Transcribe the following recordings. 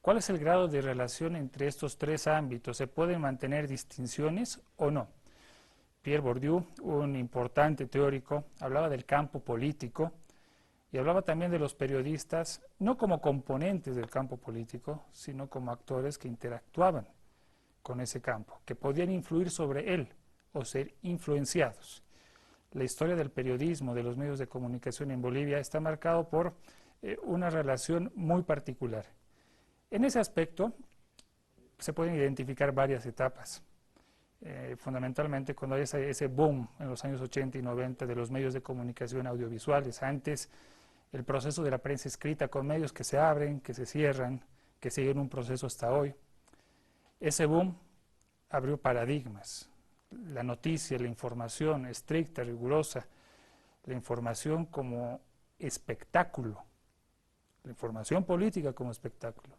¿Cuál es el grado de relación entre estos tres ámbitos? ¿Se pueden mantener distinciones o no? Pierre Bourdieu, un importante teórico, hablaba del campo político y hablaba también de los periodistas, no como componentes del campo político, sino como actores que interactuaban con ese campo, que podían influir sobre él o ser influenciados. La historia del periodismo, de los medios de comunicación en Bolivia, está marcado por una relación muy particular. En ese aspecto se pueden identificar varias etapas. Fundamentalmente cuando hay ese boom en los años 80 y 90 de los medios de comunicación audiovisuales. Antes, el proceso de la prensa escrita con medios que se abren, que se cierran, que siguen un proceso hasta hoy. Ese boom abrió paradigmas. La noticia, la información estricta, rigurosa, la información como espectáculo, la información política como espectáculo,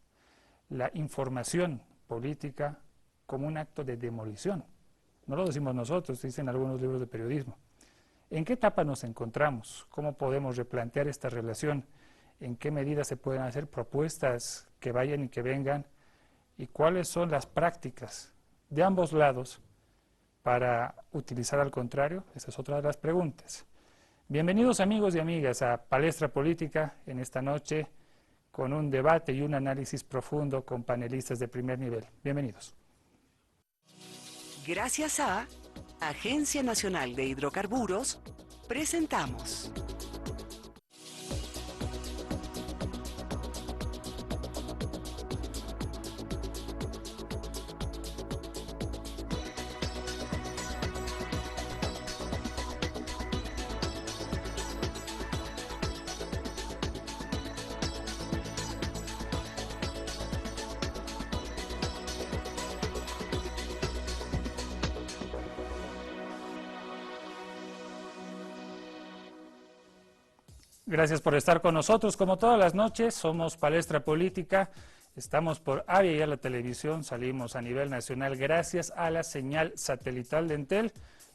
la información política como un acto de demolición. No lo decimos nosotros, dicen algunos libros de periodismo. ¿En qué etapa nos encontramos? ¿Cómo podemos replantear esta relación? ¿En qué medida se pueden hacer propuestas que vayan y que vengan? ¿Y cuáles son las prácticas de ambos lados para utilizar al contrario? Esa es otra de las preguntas. Bienvenidos amigos y amigas a Palestra Política en esta noche con un debate y un análisis profundo con panelistas de primer nivel. Bienvenidos. Gracias a Agencia Nacional de Hidrocarburos, presentamos Gracias por estar con nosotros. Como todas las noches, somos Palestra Política. Estamos por Avia y a la televisión. Salimos a nivel nacional gracias a la señal satelital de Entel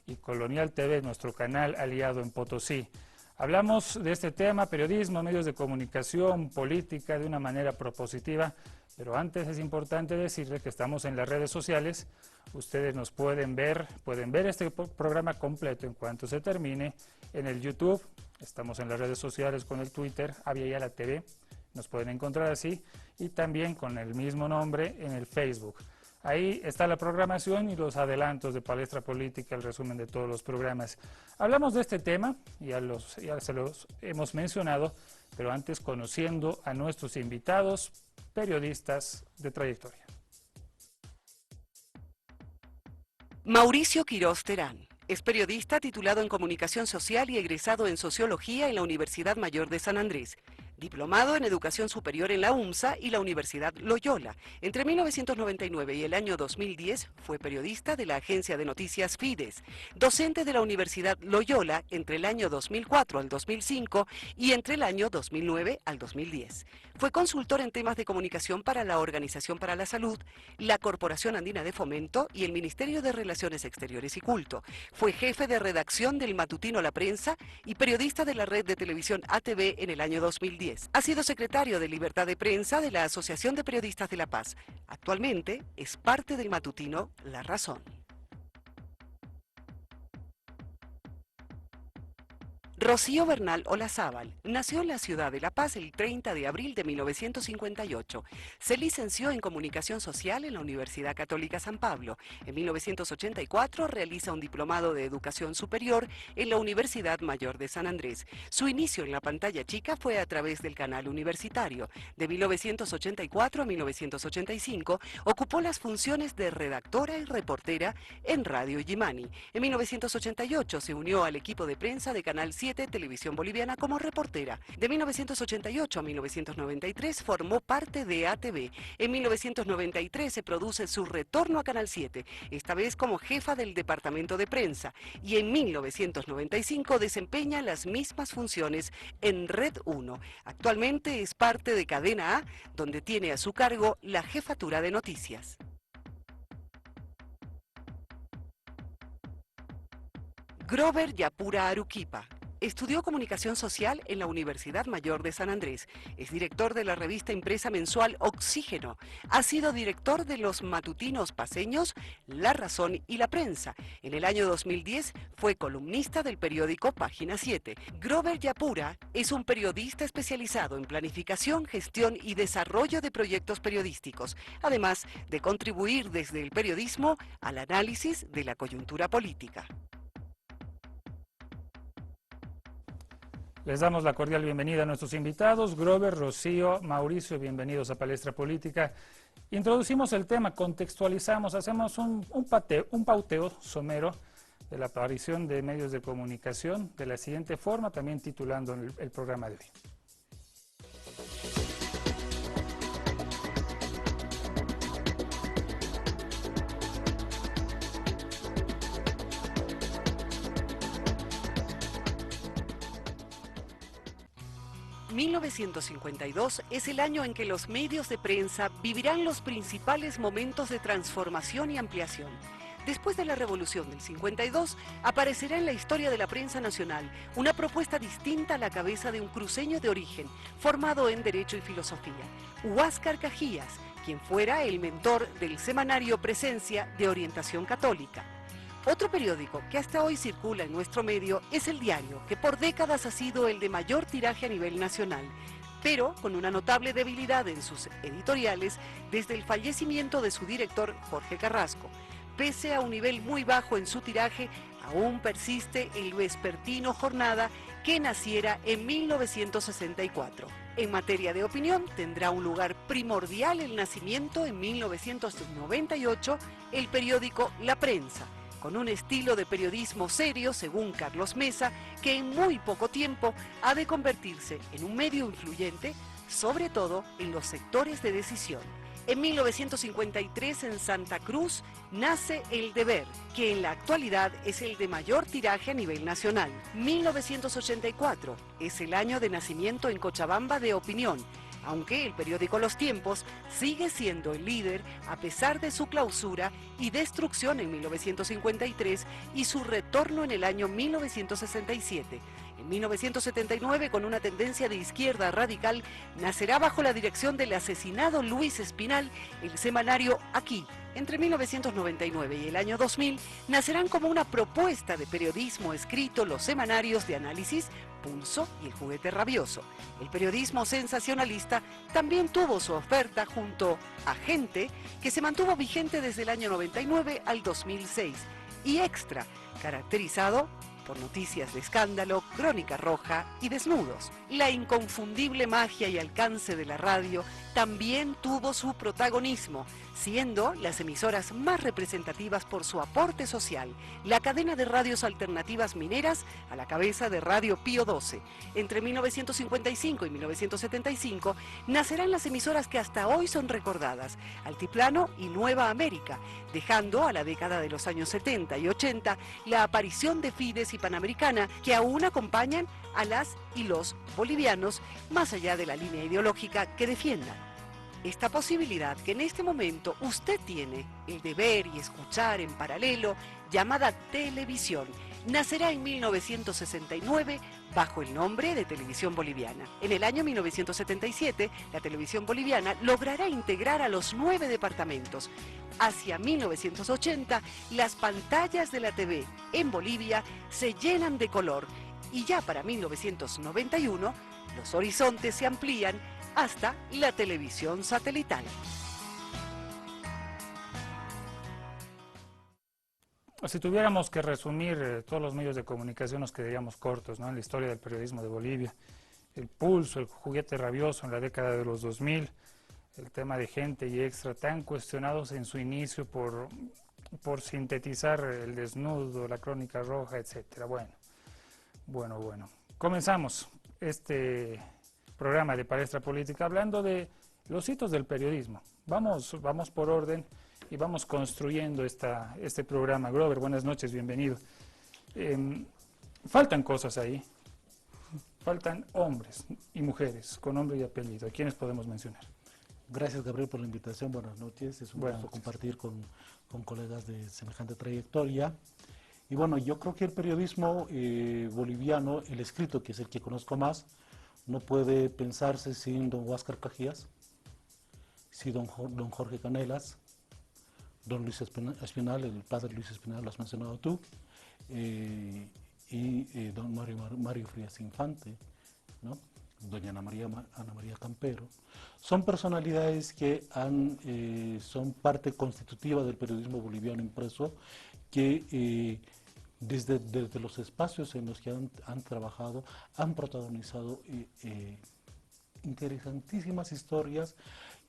y Colonial TV, nuestro canal aliado en Potosí. Hablamos de este tema, periodismo, medios de comunicación, política, de una manera propositiva. Pero antes es importante decirles que estamos en las redes sociales. Ustedes nos pueden ver este programa completo en cuanto se termine en el YouTube. Estamos en las redes sociales con el Twitter, Avia y a la TV, nos pueden encontrar así, y también con el mismo nombre en el Facebook. Ahí está la programación y los adelantos de Palestra Política, el resumen de todos los programas. Hablamos de este tema, ya se los hemos mencionado, pero antes conociendo a nuestros invitados, periodistas de trayectoria. Mauricio Quiroz Terán. Es periodista titulado en Comunicación Social y egresado en Sociología en la Universidad Mayor de San Andrés. Diplomado en Educación Superior en la UMSA y la Universidad Loyola. Entre 1999 y el año 2010 fue periodista de la agencia de noticias Fides, docente de la Universidad Loyola entre el año 2004 al 2005 y entre el año 2009 al 2010. Fue consultor en temas de comunicación para la Organización para la Salud, la Corporación Andina de Fomento y el Ministerio de Relaciones Exteriores y Culto. Fue jefe de redacción del matutino La Prensa y periodista de la red de televisión ATV en el año 2010. Ha sido secretario de Libertad de Prensa de la Asociación de Periodistas de La Paz. Actualmente es parte del matutino La Razón. Rocío Bernal Olazábal nació en la ciudad de La Paz el 30 de abril de 1958. Se licenció en Comunicación Social en la Universidad Católica San Pablo. En 1984 realiza un diplomado de Educación Superior en la Universidad Mayor de San Andrés. Su inicio en la pantalla chica fue a través del canal universitario. De 1984 a 1985 ocupó las funciones de redactora y reportera en Radio Yimani. En 1988 se unió al equipo de prensa de Canal 7 Televisión Boliviana como reportera. De 1988 a 1993 formó parte de ATV. En 1993 se produce su retorno a Canal 7, esta vez como jefa del departamento de prensa, y en 1995 desempeña las mismas funciones en Red 1. Actualmente es parte de Cadena A, donde tiene a su cargo la jefatura de noticias. Grover Yapura Aruquipa estudió comunicación social en la Universidad Mayor de San Andrés. Es director de la revista impresa mensual Oxígeno. Ha sido director de los matutinos paceños La Razón y La Prensa. En el año 2010 fue columnista del periódico Página 7. Grover Yapura es un periodista especializado en planificación, gestión y desarrollo de proyectos periodísticos, además de contribuir desde el periodismo al análisis de la coyuntura política. Les damos la cordial bienvenida a nuestros invitados, Grover, Rocío, Mauricio, bienvenidos a Palestra Política. Introducimos el tema, contextualizamos, hacemos un pauteo somero de la aparición de medios de comunicación de la siguiente forma, también titulando el programa de hoy. ...1952 es el año en que los medios de prensa vivirán los principales momentos de transformación y ampliación. Después de la Revolución del 52, aparecerá en la historia de la prensa nacional una propuesta distinta a la cabeza de un cruceño de origen, formado en Derecho y Filosofía, Huáscar Cajías, quien fuera el mentor del semanario Presencia de orientación católica. Otro periódico que hasta hoy circula en nuestro medio es El Diario, que por décadas ha sido el de mayor tiraje a nivel nacional, pero con una notable debilidad en sus editoriales desde el fallecimiento de su director Jorge Carrasco. Pese a un nivel muy bajo en su tiraje, aún persiste el vespertino Jornada, que naciera en 1964. En materia de opinión, tendrá un lugar primordial el nacimiento en 1998, el periódico La Prensa, con un estilo de periodismo serio, según Carlos Mesa, que en muy poco tiempo ha de convertirse en un medio influyente, sobre todo en los sectores de decisión. En 1953, en Santa Cruz, nace El Deber, que en la actualidad es el de mayor tiraje a nivel nacional. 1984 es el año de nacimiento en Cochabamba de Opinión, aunque el periódico Los Tiempos sigue siendo el líder a pesar de su clausura y destrucción en 1953 y su retorno en el año 1967. En 1979, con una tendencia de izquierda radical, nacerá bajo la dirección del asesinado Luis Espinal el semanario Aquí. Entre 1999 y el año 2000, nacerán como una propuesta de periodismo escrito los semanarios de análisis Pulso y El Juguete Rabioso. El periodismo sensacionalista también tuvo su oferta junto a Gente, que se mantuvo vigente desde el año 99 al 2006, y Extra, caracterizado por noticias de escándalo, crónica roja y desnudos. La inconfundible magia y alcance de la radio también tuvo su protagonismo, siendo las emisoras más representativas por su aporte social, la cadena de radios alternativas mineras a la cabeza de Radio Pío XII. Entre 1955 y 1975 nacerán las emisoras que hasta hoy son recordadas, Altiplano y Nueva América, dejando a la década de los años 70 y 80 la aparición de Fides y Panamericana, que aún acompañan a las y los bolivianos más allá de la línea ideológica que defiendan. Esta posibilidad que en este momento usted tiene el de ver y escuchar en paralelo, llamada televisión, nacerá en 1969 bajo el nombre de Televisión Boliviana. En el año 1977, la televisión boliviana logrará integrar a los 9 departamentos. Hacia 1980, las pantallas de la TV en Bolivia se llenan de color y ya para 1991, los horizontes se amplían hasta la televisión satelital. Si tuviéramos que resumir todos los medios de comunicación, nos quedaríamos cortos, ¿no? En la historia del periodismo de Bolivia. El Pulso, El Juguete Rabioso en la década de los 2000, el tema de Gente y Extra, tan cuestionados en su inicio por sintetizar el desnudo, la crónica roja, etcétera. Bueno. Comenzamos este programa de Palestra Política hablando de los hitos del periodismo. Vamos por orden y vamos construyendo este programa. Grover, buenas noches, bienvenido. Faltan cosas ahí. Faltan hombres y mujeres con nombre y apellido. ¿A quiénes podemos mencionar? Gracias, Gabriel, por la invitación. Buenas noches. Es un gusto compartir con colegas de semejante trayectoria. Y bueno, yo creo que el periodismo boliviano, el escrito, que es el que conozco más, no puede pensarse sin don Huáscar Cajías, sin don Jorge Canelas, don Luis Espinal, el padre Luis Espinal, lo has mencionado tú, y don Mario Frías Infante, ¿no? Doña Ana María Campero. Son personalidades que son parte constitutiva del periodismo boliviano impreso, que desde los espacios en los que han trabajado, han protagonizado interesantísimas historias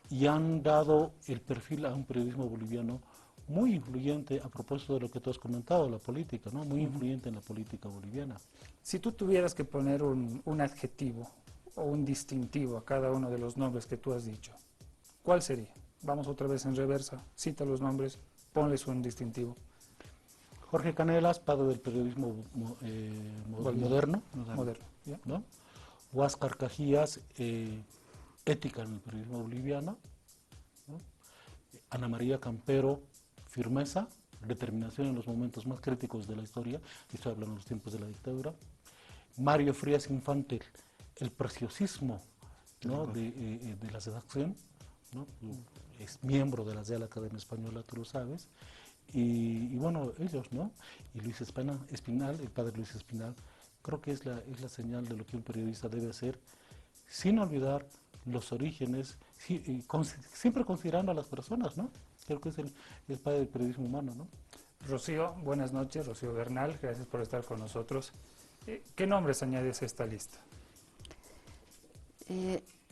y han dado el perfil a un periodismo boliviano muy influyente, a propósito de lo que tú has comentado, la política, ¿no? Muy influyente en la política boliviana. Si tú tuvieras que poner un adjetivo o un distintivo a cada uno de los nombres que tú has dicho, ¿cuál sería? Vamos otra vez en reversa, cita los nombres, ponles un distintivo. Jorge Canelas, padre del periodismo moderno, ¿ya? ¿no? Huáscar Cajías, ética en el periodismo boliviano, ¿no? Ana María Campero, firmeza, determinación en los momentos más críticos de la historia, estoy hablando de los tiempos de la dictadura. Mario Frías Infante, el preciosismo, ¿no? de la redacción, ¿no? Es miembro de la Real Academia Española, tú lo sabes, y bueno, ellos, ¿no? Y Luis Espinal, el padre Luis Espinal, creo que es la señal de lo que un periodista debe hacer, sin olvidar los orígenes, siempre considerando a las personas, ¿no? Creo que es el padre del periodismo humano, ¿no? Rocío, buenas noches, Rocío Bernal, gracias por estar con nosotros. ¿Qué nombres añades a esta lista?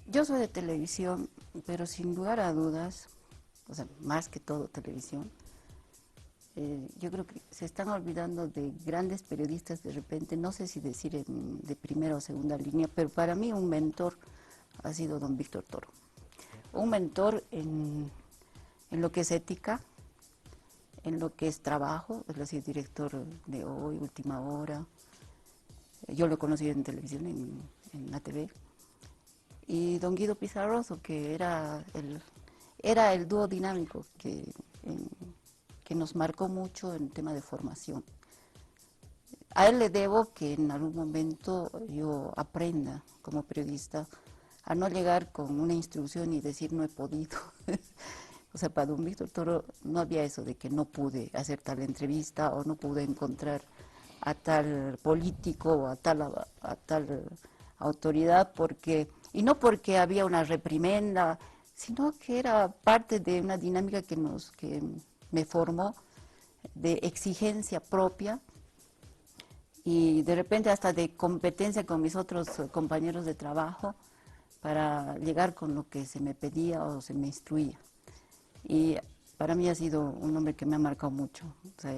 Yo soy de televisión, pero sin lugar a dudas, o sea, más que todo televisión, yo creo que se están olvidando de grandes periodistas de repente, no sé si decir de primera o segunda línea, pero para mí un mentor ha sido don Víctor Toro. Un mentor en lo que es ética, en lo que es trabajo, es decir, director de Hoy, Última Hora. Yo lo he conocido en televisión, en la TV. Y don Guido Pizarroso, que era el dúo dinámico que nos marcó mucho en tema de formación. A él le debo que en algún momento yo aprenda como periodista a no llegar con una instrucción y decir no he podido. O sea, para don Víctor Toro no había eso de que no pude hacer tal entrevista o no pude encontrar a tal político o a tal autoridad, y no porque había una reprimenda, sino que era parte de una dinámica que me formó de exigencia propia y de repente hasta de competencia con mis otros compañeros de trabajo para llegar con lo que se me pedía o se me instruía. Y para mí ha sido un hombre que me ha marcado mucho. O sea,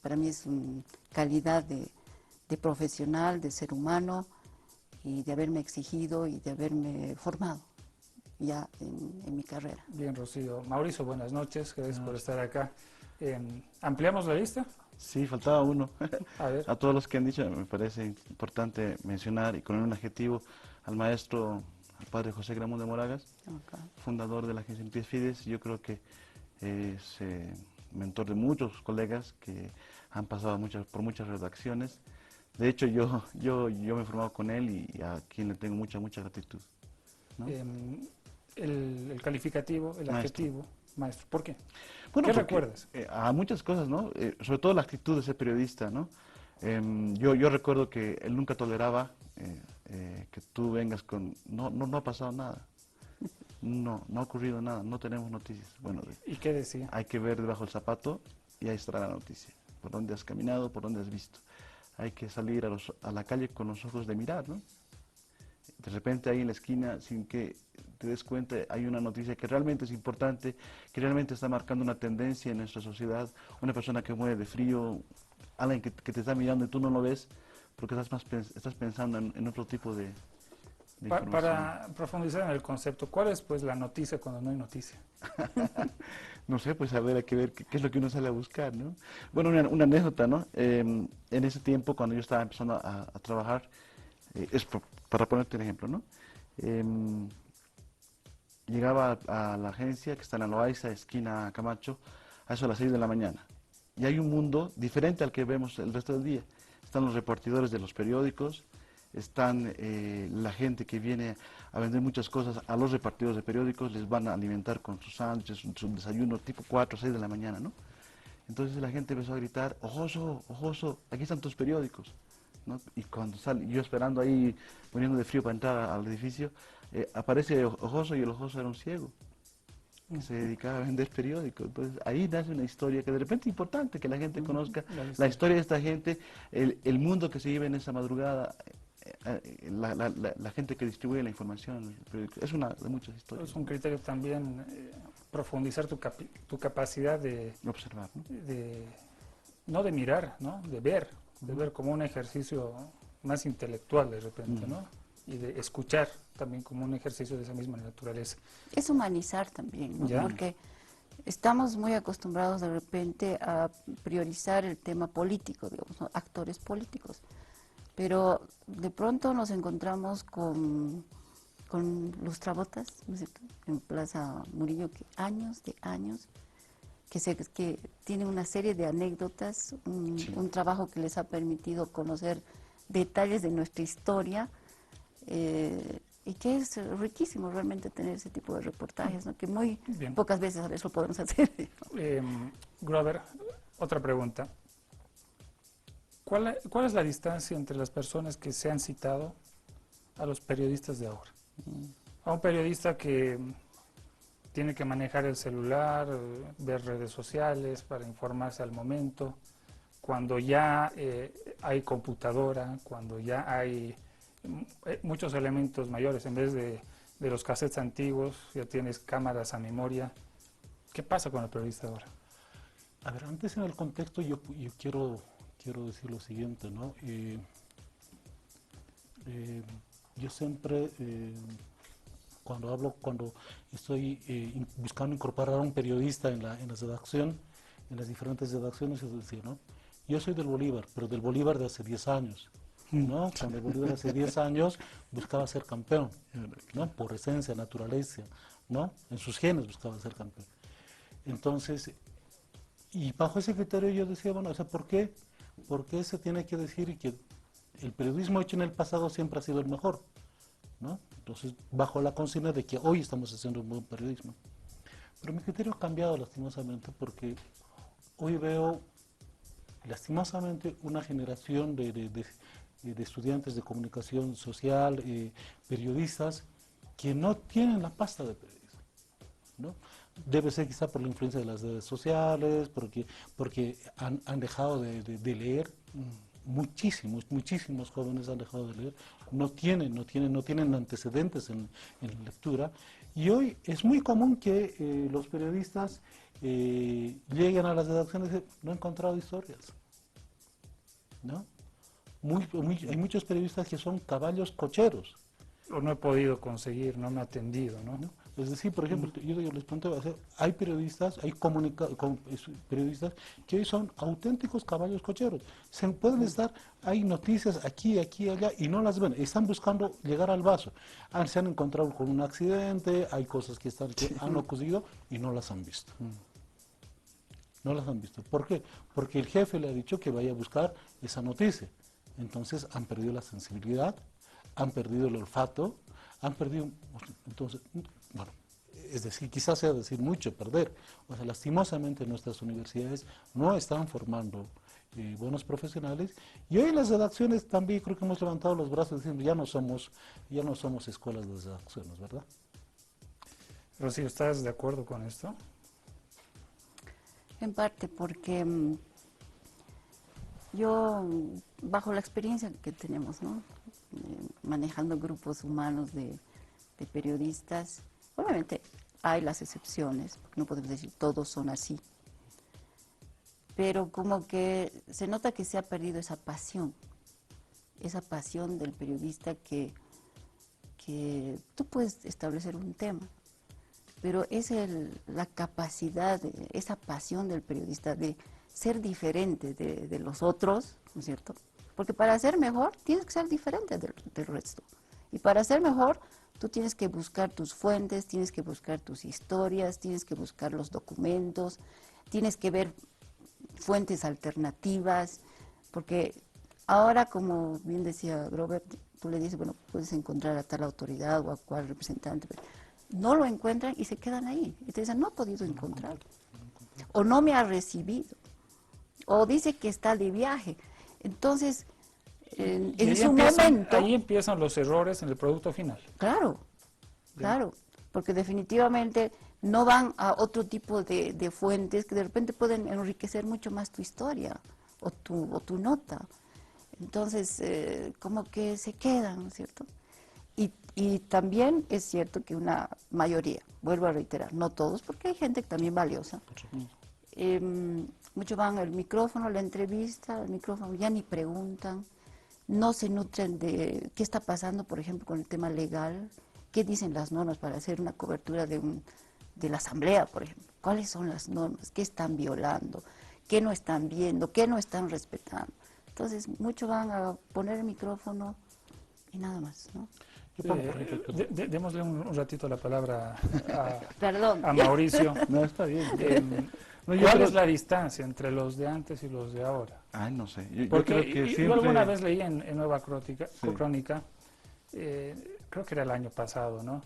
para mí es una calidad de profesional, de ser humano y de haberme exigido y de haberme formado ya en mi carrera. Bien, Rocío. Mauricio, buenas noches, gracias por estar acá. ¿Ampliamos la lista? Sí, faltaba uno. A ver. A todos los que han dicho, me parece importante mencionar y con un adjetivo al maestro, al padre José Gramón de Moragas, Okay. fundador de la agencia Noticias Fides. Yo creo que es mentor de muchos colegas que han pasado por muchas redacciones. De hecho, yo me he formado con él y a quien le tengo mucha gratitud, ¿no? El calificativo, el Maestro. adjetivo, maestro. ¿Por qué? Bueno, ¿Qué porque, recuerdas? A muchas cosas, ¿no? Sobre todo la actitud de ese periodista, ¿no? Yo recuerdo que él nunca toleraba que tú vengas con... No ha pasado nada. No ha ocurrido nada, no tenemos noticias. Bueno, ¿Y qué decía? hay que ver debajo del zapato y ahí estará la noticia. Por dónde has caminado, por dónde has visto. Hay que salir a la calle con los ojos de mirar, ¿no? De repente ahí en la esquina, sin que te des cuenta, hay una noticia que realmente es importante, que realmente está marcando una tendencia en nuestra sociedad, una persona que muere de frío, alguien que te está mirando y tú no lo ves, porque estás pensando en otro tipo de información. Para profundizar en el concepto, ¿cuál es pues la noticia cuando no hay noticia? No sé, pues a ver, hay que ver qué es lo que uno sale a buscar, ¿no? Bueno, una anécdota, ¿no? En ese tiempo, cuando yo estaba empezando a trabajar, para ponerte un ejemplo, ¿no? Llegaba a la agencia que está en la Loaiza, esquina Camacho, a eso a las 6 de la mañana. y hay un mundo diferente al que vemos el resto del día. Están los repartidores de los periódicos, están la gente que viene a vender muchas cosas a los repartidores de periódicos, les van a alimentar con sus sándwiches, su desayuno tipo 4 o 6 de la mañana, ¿no? Entonces la gente empezó a gritar, ojoso, ojoso, aquí están tus periódicos, ¿no? Y cuando sale, yo esperando ahí, poniendo de frío para entrar al edificio, aparece Ojoso, y el Ojoso era un ciego que se dedicaba a vender periódicos. Entonces ahí nace una historia que de repente es importante que la gente conozca la historia de esta gente, el mundo que se vive en esa madrugada, la gente que distribuye la información en el periódico. Es una de muchas historias. Es un criterio también profundizar tu capacidad de Observar, ¿no? No de mirar, ¿no? De ver como un ejercicio más intelectual de repente, ¿no? Y de escuchar también como un ejercicio de esa misma naturaleza. Es humanizar también, ¿no? Ya. Porque estamos muy acostumbrados de repente a priorizar el tema político, digamos, ¿no? Actores políticos. Pero de pronto nos encontramos con lustrabotas, ¿no es cierto?, en Plaza Murillo, que años de años, que tienen una serie de anécdotas, un trabajo que les ha permitido conocer detalles de nuestra historia, y que es riquísimo realmente tener ese tipo de reportajes, ¿no? Que muy Bien. pocas veces a veces lo podemos hacer. Grover, otra pregunta. ¿Cuál es la distancia entre las personas que se han citado a los periodistas de ahora? A un periodista que tiene que manejar el celular, ver redes sociales para informarse al momento, cuando ya hay computadora, cuando ya hay muchos elementos mayores, en vez de los cassettes antiguos, ya tienes cámaras a memoria. ¿Qué pasa con el periodista ahora? A ver, antes en el contexto yo quiero decir lo siguiente, ¿no? Yo siempre, cuando estoy buscando incorporar a un periodista en la redacción, en las diferentes redacciones, es decir, ¿no? Yo soy del Bolívar, pero del Bolívar de hace 10 años, ¿no? Cuando el Bolívar hace 10 años buscaba ser campeón, ¿no? Por esencia, naturaleza, ¿no? En sus genes buscaba ser campeón. Entonces, y bajo ese criterio yo decía, bueno, o sea, ¿por qué se tiene que decir que el periodismo hecho en el pasado siempre ha sido el mejor, ¿no? Entonces, bajo la consigna de que hoy estamos haciendo un buen periodismo. Pero mi criterio ha cambiado lastimosamente, porque hoy veo lastimosamente una generación de estudiantes de comunicación social, periodistas, que no tienen la pasta de periodismo, ¿no? Debe ser quizá por la influencia de las redes sociales, porque han dejado de leer. Muchísimos jóvenes han dejado de leer, no tienen antecedentes en lectura, y hoy es muy común que los periodistas lleguen a las redacciones y dicen, no he encontrado historias, ¿no? Hay muchos periodistas que son caballos cocheros. O no he podido conseguir, no me ha atendido, ¿no? ¿No? Es decir, por ejemplo, yo les planteo, hay periodistas, periodistas que hoy son auténticos caballos cocheros. Se pueden estar, hay noticias aquí, allá, y no las ven. Están buscando llegar al vaso. Se han encontrado con un accidente, hay cosas que han ocurrido y no las han visto. No las han visto. ¿Por qué? Porque el jefe le ha dicho que vaya a buscar esa noticia. Entonces han perdido la sensibilidad, han perdido el olfato, han perdido. Entonces, bueno, es decir, quizás sea decir mucho perder. O sea, lastimosamente nuestras universidades no están formando buenos profesionales, y hoy en las redacciones también creo que hemos levantado los brazos diciendo ya no somos escuelas de redacciones, ¿verdad? Rocío, ¿estás de acuerdo con esto? En parte porque yo, bajo la experiencia que tenemos, ¿no? Manejando grupos humanos de periodistas, obviamente hay las excepciones, porque no podemos decir todos son así, pero como que se nota que se ha perdido esa pasión del periodista, que tú puedes establecer un tema, pero es la capacidad, esa pasión del periodista de ser diferente de los otros, ¿no es cierto? Porque para ser mejor tienes que ser diferente del resto. Y para ser mejor tú tienes que buscar tus fuentes, tienes que buscar tus historias, tienes que buscar los documentos, tienes que ver fuentes alternativas, porque ahora, como bien decía Robert, tú le dices, bueno, puedes encontrar a tal autoridad o a cual representante, pero no lo encuentran y se quedan ahí. Y te dicen, no he podido encontrar, o no me ha recibido, o dice que está de viaje. Entonces, Y en ahí su empiezan, momento... ahí empiezan los errores en el producto final. Claro, claro, porque definitivamente no van a otro tipo de fuentes que de repente pueden enriquecer mucho más tu historia o tu nota. Entonces, como que se quedan, ¿no es cierto? Y también es cierto que una mayoría, vuelvo a reiterar, no todos, porque hay gente también valiosa, muchos van al micrófono, la entrevista, al micrófono, ya ni preguntan, no se nutren de qué está pasando, por ejemplo, con el tema legal, qué dicen las normas para hacer una cobertura de la asamblea, por ejemplo, cuáles son las normas, qué están violando, qué no están viendo, qué no están respetando. Entonces, muchos van a poner el micrófono y nada más, ¿no? Démosle un ratito la palabra Perdón. a Mauricio. No, está bien. No, yo ¿Cuál creo- es la distancia entre los de antes y los de ahora? Ay, no sé. Yo Porque creo que yo siempre... alguna vez leí en Nueva Crónica, Sí. Crónica, creo que era el año pasado, ¿no?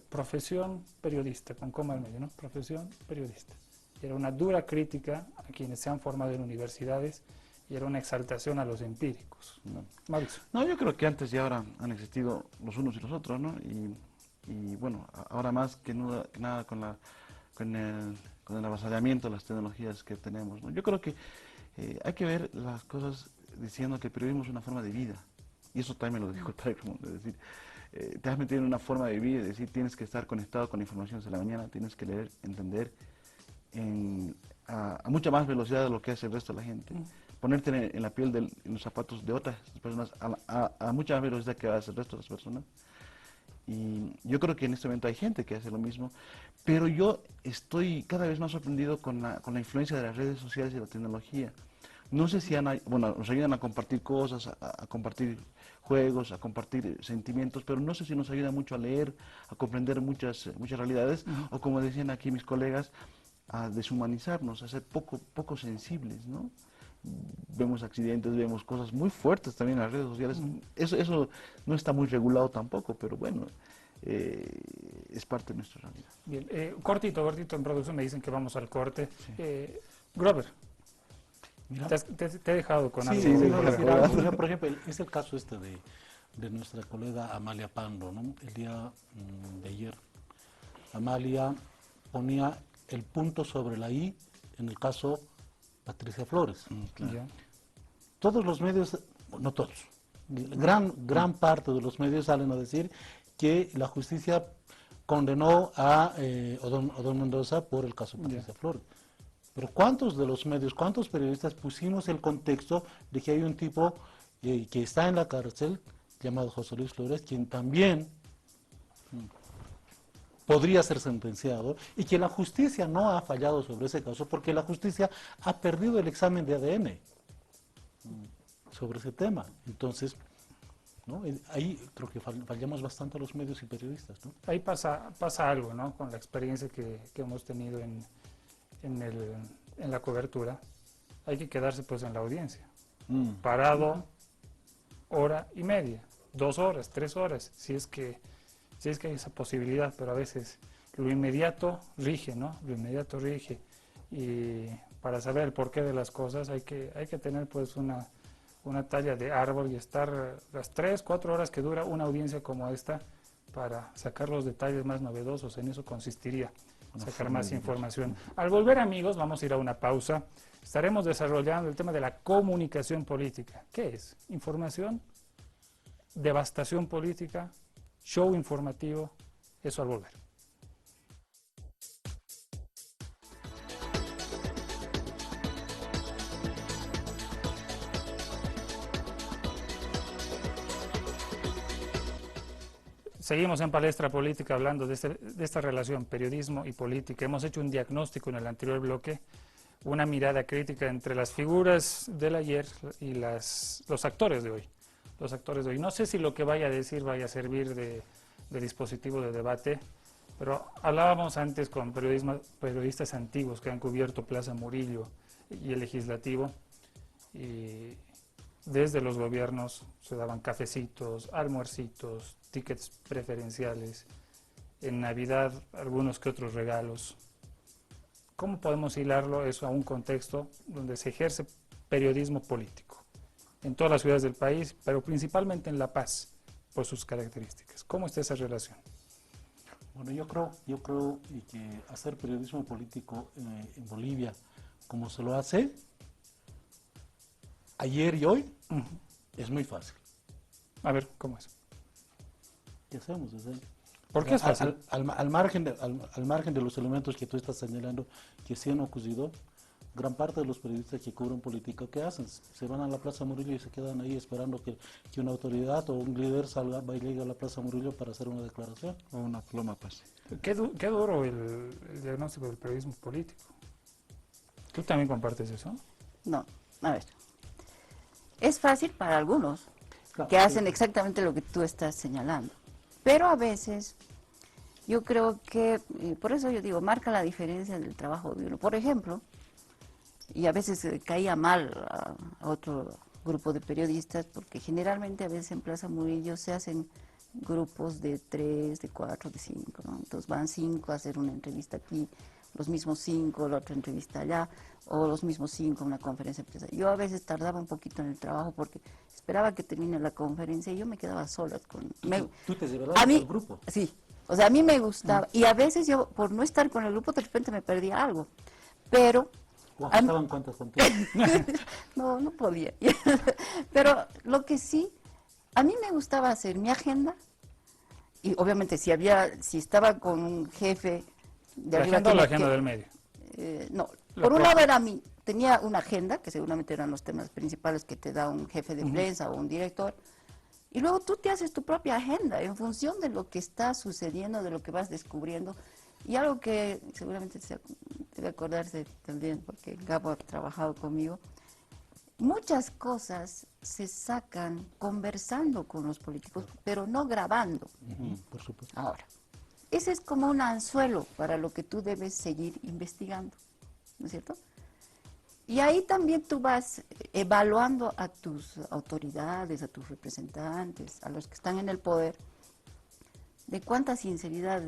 Profesión periodista, con coma al medio, ¿no? Profesión periodista. Y era una dura crítica a quienes se han formado en universidades y era una exaltación a los empíricos. No. Mauricio. No, yo creo que antes y ahora han existido los unos y los otros, ¿no? Y bueno, ahora más que nada con el avasallamiento de las tecnologías que tenemos, ¿no? Yo creo que hay que ver las cosas diciendo que el periodismo es una forma de vida. Y eso también me lo dijo el padre Ramón, es decir, te has metido en una forma de vida, es decir, tienes que estar conectado con la información desde la mañana, tienes que leer, entender a mucha más velocidad de lo que hace el resto de la gente. Ponerte en la piel, en los zapatos de otras personas a mucha más velocidad que hace el resto de las personas. Y yo creo que en este momento hay gente que hace lo mismo, pero yo estoy cada vez más sorprendido con la influencia de las redes sociales y la tecnología. No sé si nos ayudan a compartir cosas, a compartir juegos, a compartir sentimientos, pero no sé si nos ayuda mucho a leer, a comprender muchas realidades, o como decían aquí mis colegas, a deshumanizarnos, a ser poco sensibles, ¿no? Vemos accidentes, vemos cosas muy fuertes también en las redes sociales. Eso no está muy regulado tampoco, pero bueno, es parte de nuestra realidad. Bien, cortito, en producción me dicen que vamos al corte. Grover, Mira, te he dejado con algo. sí, por decir favor. algo. Mira, por ejemplo, es el caso de nuestra colega Amalia Pando, ¿no? El día de ayer, Amalia ponía el punto sobre la I en el caso Patricia Flores. Claro. Ya. Todos los medios, no todos, gran parte de los medios salen a decir que la justicia condenó a Odón Mendoza por el caso Patricia Flores. Pero ¿cuántos de los medios, cuántos periodistas pusimos el contexto de que hay un tipo que está en la cárcel, llamado José Luis Flores, quien también podría ser sentenciado, y que la justicia no ha fallado sobre ese caso, porque la justicia ha perdido el examen de ADN sobre ese tema? Entonces, ¿no? Ahí creo que fallamos bastante a los medios y periodistas, ¿no? Ahí pasa algo, ¿no? Con la experiencia que hemos tenido en la cobertura. Hay que quedarse pues en la audiencia. Parado hora y media, 2 horas, 3 horas, si es que hay esa posibilidad, pero a veces lo inmediato rige, ¿no? Lo inmediato rige. Y para saber el porqué de las cosas hay que tener pues una talla de árbol y estar las 3, 4 horas que dura una audiencia como esta para sacar los detalles más novedosos. En eso consistiría sacar más información. Al volver, amigos, vamos a ir a una pausa. Estaremos desarrollando el tema de la comunicación política. ¿Qué es? Información, devastación política, show informativo, eso al volver. Seguimos en Palestra Política hablando de esta relación periodismo y política. Hemos hecho un diagnóstico en el anterior bloque, una mirada crítica entre las figuras del ayer y los actores de hoy. Los actores de hoy. No sé si lo que vaya a decir vaya a servir de dispositivo de debate, pero hablábamos antes con periodistas antiguos que han cubierto Plaza Murillo y el legislativo, y desde los gobiernos se daban cafecitos, almuercitos, tickets preferenciales, en Navidad algunos que otros regalos. ¿Cómo podemos hilarlo eso a un contexto donde se ejerce periodismo político en todas las ciudades del país, pero principalmente en La Paz, por sus características? ¿Cómo está esa relación? Bueno, yo creo que hacer periodismo político en Bolivia, como se lo hace ayer y hoy, es muy fácil. A ver, ¿cómo es? ¿Qué hacemos? O sea, ¿Por qué es fácil? Al margen de los elementos que tú estás señalando que sí han ocurrido, gran parte de los periodistas que cubren política, ¿qué hacen? Se van a la Plaza Murillo y se quedan ahí esperando que una autoridad o un líder salga, va y llegue a la Plaza Murillo para hacer una declaración. O una ploma pase. Qué duro el diagnóstico del periodismo político. ¿Tú también compartes eso? No, a ver. Es fácil para algunos Claro, que hacen exactamente lo que tú estás señalando. Pero a veces, yo creo que, por eso yo digo, marca la diferencia del trabajo de uno. Por ejemplo, y a veces caía mal a otro grupo de periodistas, porque generalmente a veces en Plaza Murillo se hacen grupos de 3, de 4, de 5, ¿no? Entonces van 5 a hacer una entrevista aquí, los mismos 5, la otra entrevista allá, o los mismos 5 una conferencia de prensa. Yo a veces tardaba un poquito en el trabajo porque esperaba que termine la conferencia y yo me quedaba sola con... ¿Tú te llevarás al grupo? Sí, o sea, a mí me gustaba, y a veces yo, por no estar con el grupo, de repente me perdía algo, pero... ¿O estaban cuántas contigo? No, no podía. Pero lo que sí, a mí me gustaba hacer mi agenda, y obviamente si estaba con un jefe de ¿La arriba... agenda o la tenía agenda que- del medio? no, La por un propia. lado era tenía una agenda, que seguramente eran los temas principales que te da un jefe de prensa o un director, y luego tú te haces tu propia agenda en función de lo que está sucediendo, de lo que vas descubriendo. Y algo que seguramente debe acordarse también, porque Gabo ha trabajado conmigo, muchas cosas se sacan conversando con los políticos, pero no grabando. Por supuesto. Ahora, ese es como un anzuelo para lo que tú debes seguir investigando, ¿no es cierto? Y ahí también tú vas evaluando a tus autoridades, a tus representantes, a los que están en el poder, de cuánta sinceridad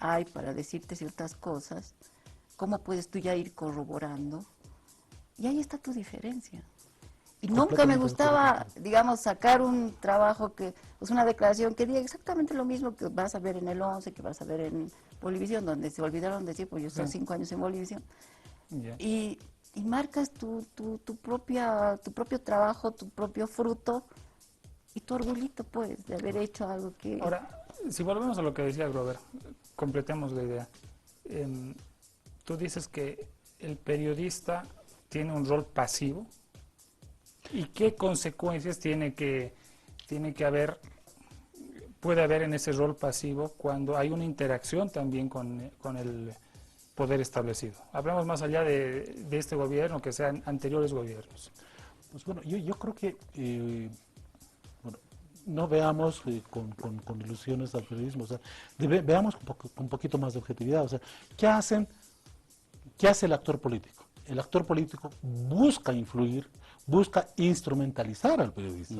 hay para decirte ciertas cosas, cómo puedes tú ya ir corroborando, y ahí está tu diferencia. Y nunca me Completamente de gustaba, acuerdo contigo. digamos, sacar un trabajo pues una declaración que diga exactamente lo mismo que vas a ver en el 11, que vas a ver en Bolivisión, donde se olvidaron decir, pues yo estoy Sí. 5 años en Bolivisión, Ya. y marcas tu propio trabajo, tu propio fruto, y tu orgullito, pues, de haber hecho algo que... Ahora, si volvemos a lo que decía Grover, completemos la idea. Tú dices que el periodista tiene un rol pasivo. ¿Y qué consecuencias puede haber en ese rol pasivo cuando hay una interacción también con el poder establecido? Hablamos más allá de este gobierno, que sean anteriores gobiernos. Pues bueno, yo creo que bueno, no veamos con ilusiones al periodismo, o sea, veamos con un poquito más de objetividad. O sea, ¿qué hace el actor político? El actor político busca influir, busca instrumentalizar al periodista.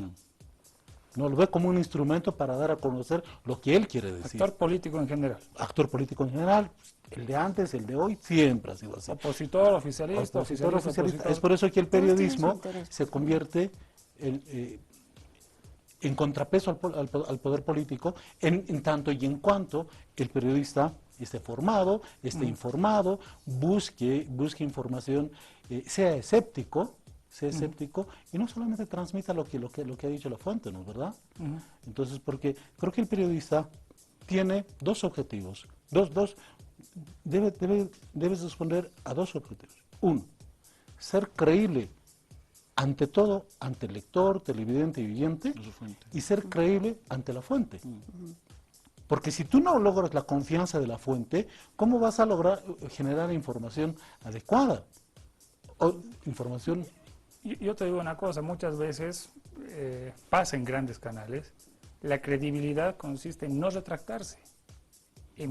No lo ve como un instrumento para dar a conocer lo que él quiere decir. Actor político en general. Actor político en general, el de antes, el de hoy, siempre ha sido así. Opositor, oficialista, Opositor, oficialista. opositor. Es por eso que el Todos tienen periodismo su interés. se convierte en contrapeso al poder político, en tanto y en cuanto el periodista esté formado, esté informado, busque información, sea escéptico y no solamente transmita lo que ha dicho la fuente, ¿no es verdad? Entonces, porque creo que el periodista tiene dos objetivos, debes responder a dos objetivos. Uno, ser creíble ante todo, ante el lector, televidente y oyente, y ser creíble ante la fuente. Porque si tú no logras la confianza de la fuente, ¿cómo vas a lograr generar información adecuada? O información... Yo te digo una cosa, muchas veces pasa en grandes canales, la credibilidad consiste en no retractarse y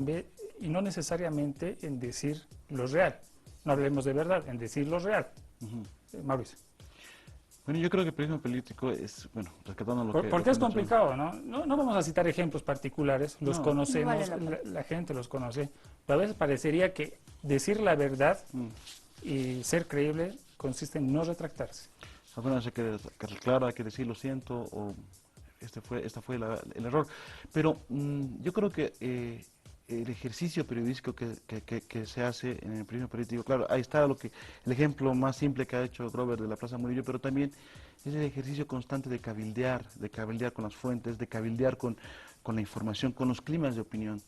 no necesariamente en decir lo real. No hablemos de verdad, en decir lo real. Mauricio. Bueno, yo creo que el periodismo político es, bueno, rescatando lo que... Porque es complicado, ¿no? ¿no? vamos a citar ejemplos particulares, los No. conocemos, No vale la la gente los conoce, pero a veces parecería que decir la verdad y ser creíble consiste en no retractarse. Algunas hay que claro, hay que decir lo siento, o esta fue el error. Pero yo creo que el ejercicio periodístico que se hace en el periodismo político, claro, ahí está el ejemplo más simple que ha hecho Grover de la Plaza Murillo, pero también es el ejercicio constante de cabildear con las fuentes, de cabildear con la información, con los climas de opinión.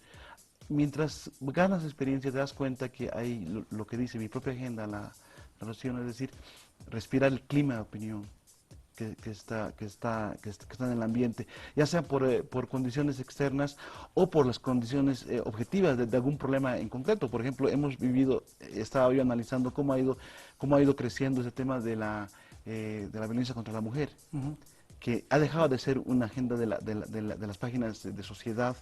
Mientras ganas experiencia te das cuenta que hay lo que dice mi propia agenda, la relación, es decir, respirar el clima de opinión que está en el ambiente, ya sea por condiciones externas o por las condiciones objetivas de algún problema en concreto. Por ejemplo, hemos vivido, estaba yo analizando cómo ha ido creciendo ese tema de la violencia contra la mujer, que ha dejado de ser una agenda de las páginas de sociedad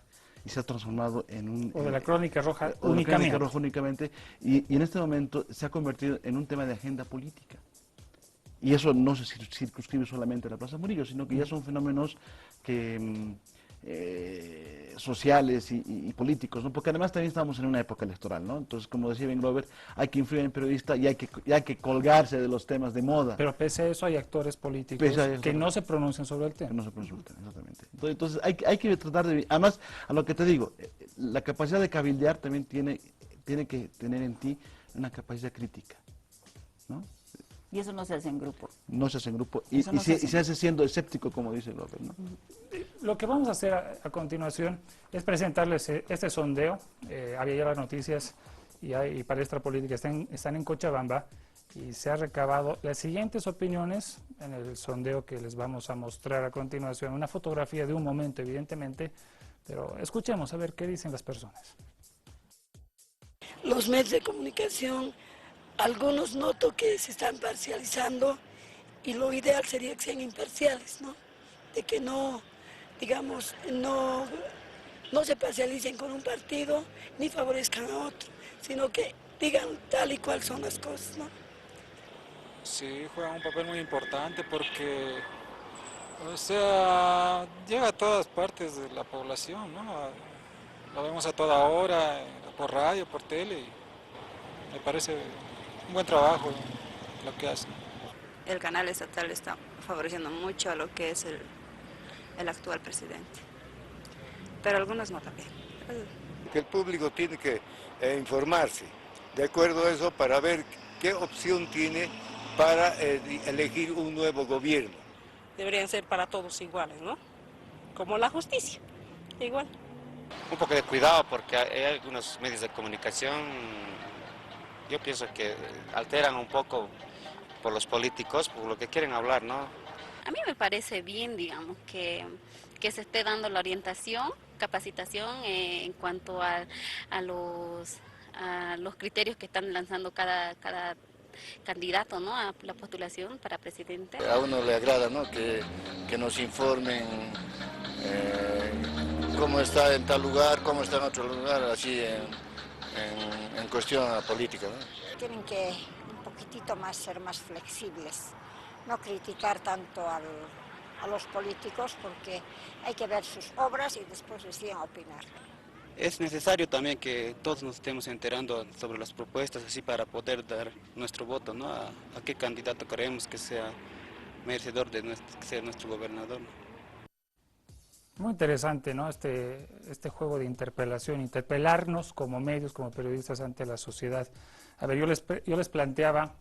y se ha transformado en un... O de la Crónica Roja o de la únicamente. Crónica Roja únicamente, y en este momento se ha convertido en un tema de agenda política. Y eso no se circunscribe solamente a la Plaza Murillo, sino que ya son fenómenos que, sociales y políticos, ¿no? Porque además también estamos en una época electoral, ¿no? Entonces, como decía Ben Glover, hay que influir en el periodista y hay que colgarse de los temas de moda. Pero pese a eso hay actores políticos que no se pronuncian sobre el tema. Que no se consultan, exactamente. Entonces hay que tratar de... Además, a lo que te digo, la capacidad de cabildear también tiene que tener en ti una capacidad crítica, ¿no? Y eso no se hace en grupo. No se hace en grupo y se hace siendo escéptico, como dice López, ¿no? Lo que vamos a hacer a continuación es presentarles este sondeo. Había ya las noticias y Palestra Política están en Cochabamba y se ha recabado las siguientes opiniones en el sondeo que les vamos a mostrar a continuación. Una fotografía de un momento, evidentemente, pero escuchemos a ver qué dicen las personas. Los medios de comunicación, algunos noto que se están parcializando y lo ideal sería que sean imparciales, ¿no? De que no, digamos, no se parcialicen con un partido ni favorezcan a otro, sino que digan tal y cual son las cosas, ¿no? Sí, juega un papel muy importante porque, o sea, llega a todas partes de la población, ¿no? Lo vemos a toda hora, por radio, por tele, y me parece un buen trabajo lo que hacen. El canal estatal está favoreciendo mucho a lo que es el actual presidente, pero algunos no también. Que el público tiene que informarse de acuerdo a eso para ver qué opción tiene para elegir un nuevo gobierno. Deberían ser para todos iguales, ¿no? Como la justicia, igual. Un poco de cuidado porque hay algunos medios de comunicación, yo pienso que alteran un poco por los políticos, por lo que quieren hablar, ¿no? A mí me parece bien, digamos, que se esté dando la orientación, capacitación en cuanto a los criterios que están lanzando cada candidato, ¿no?, a la postulación para presidente. A uno le agrada, ¿no?, que nos informen cómo está en tal lugar, cómo está en otro lugar, así en cuestión a la política, ¿no? Tienen que un poquitito más ser más flexibles, no criticar tanto a los políticos porque hay que ver sus obras y después deciden opinar. Es necesario también que todos nos estemos enterando sobre las propuestas así para poder dar nuestro voto, ¿no?, a qué candidato creemos que sea merecedor de ser nuestro gobernador. Muy interesante, ¿no? Este juego de interpelación, interpelarnos como medios, como periodistas ante la sociedad. A ver, yo les planteaba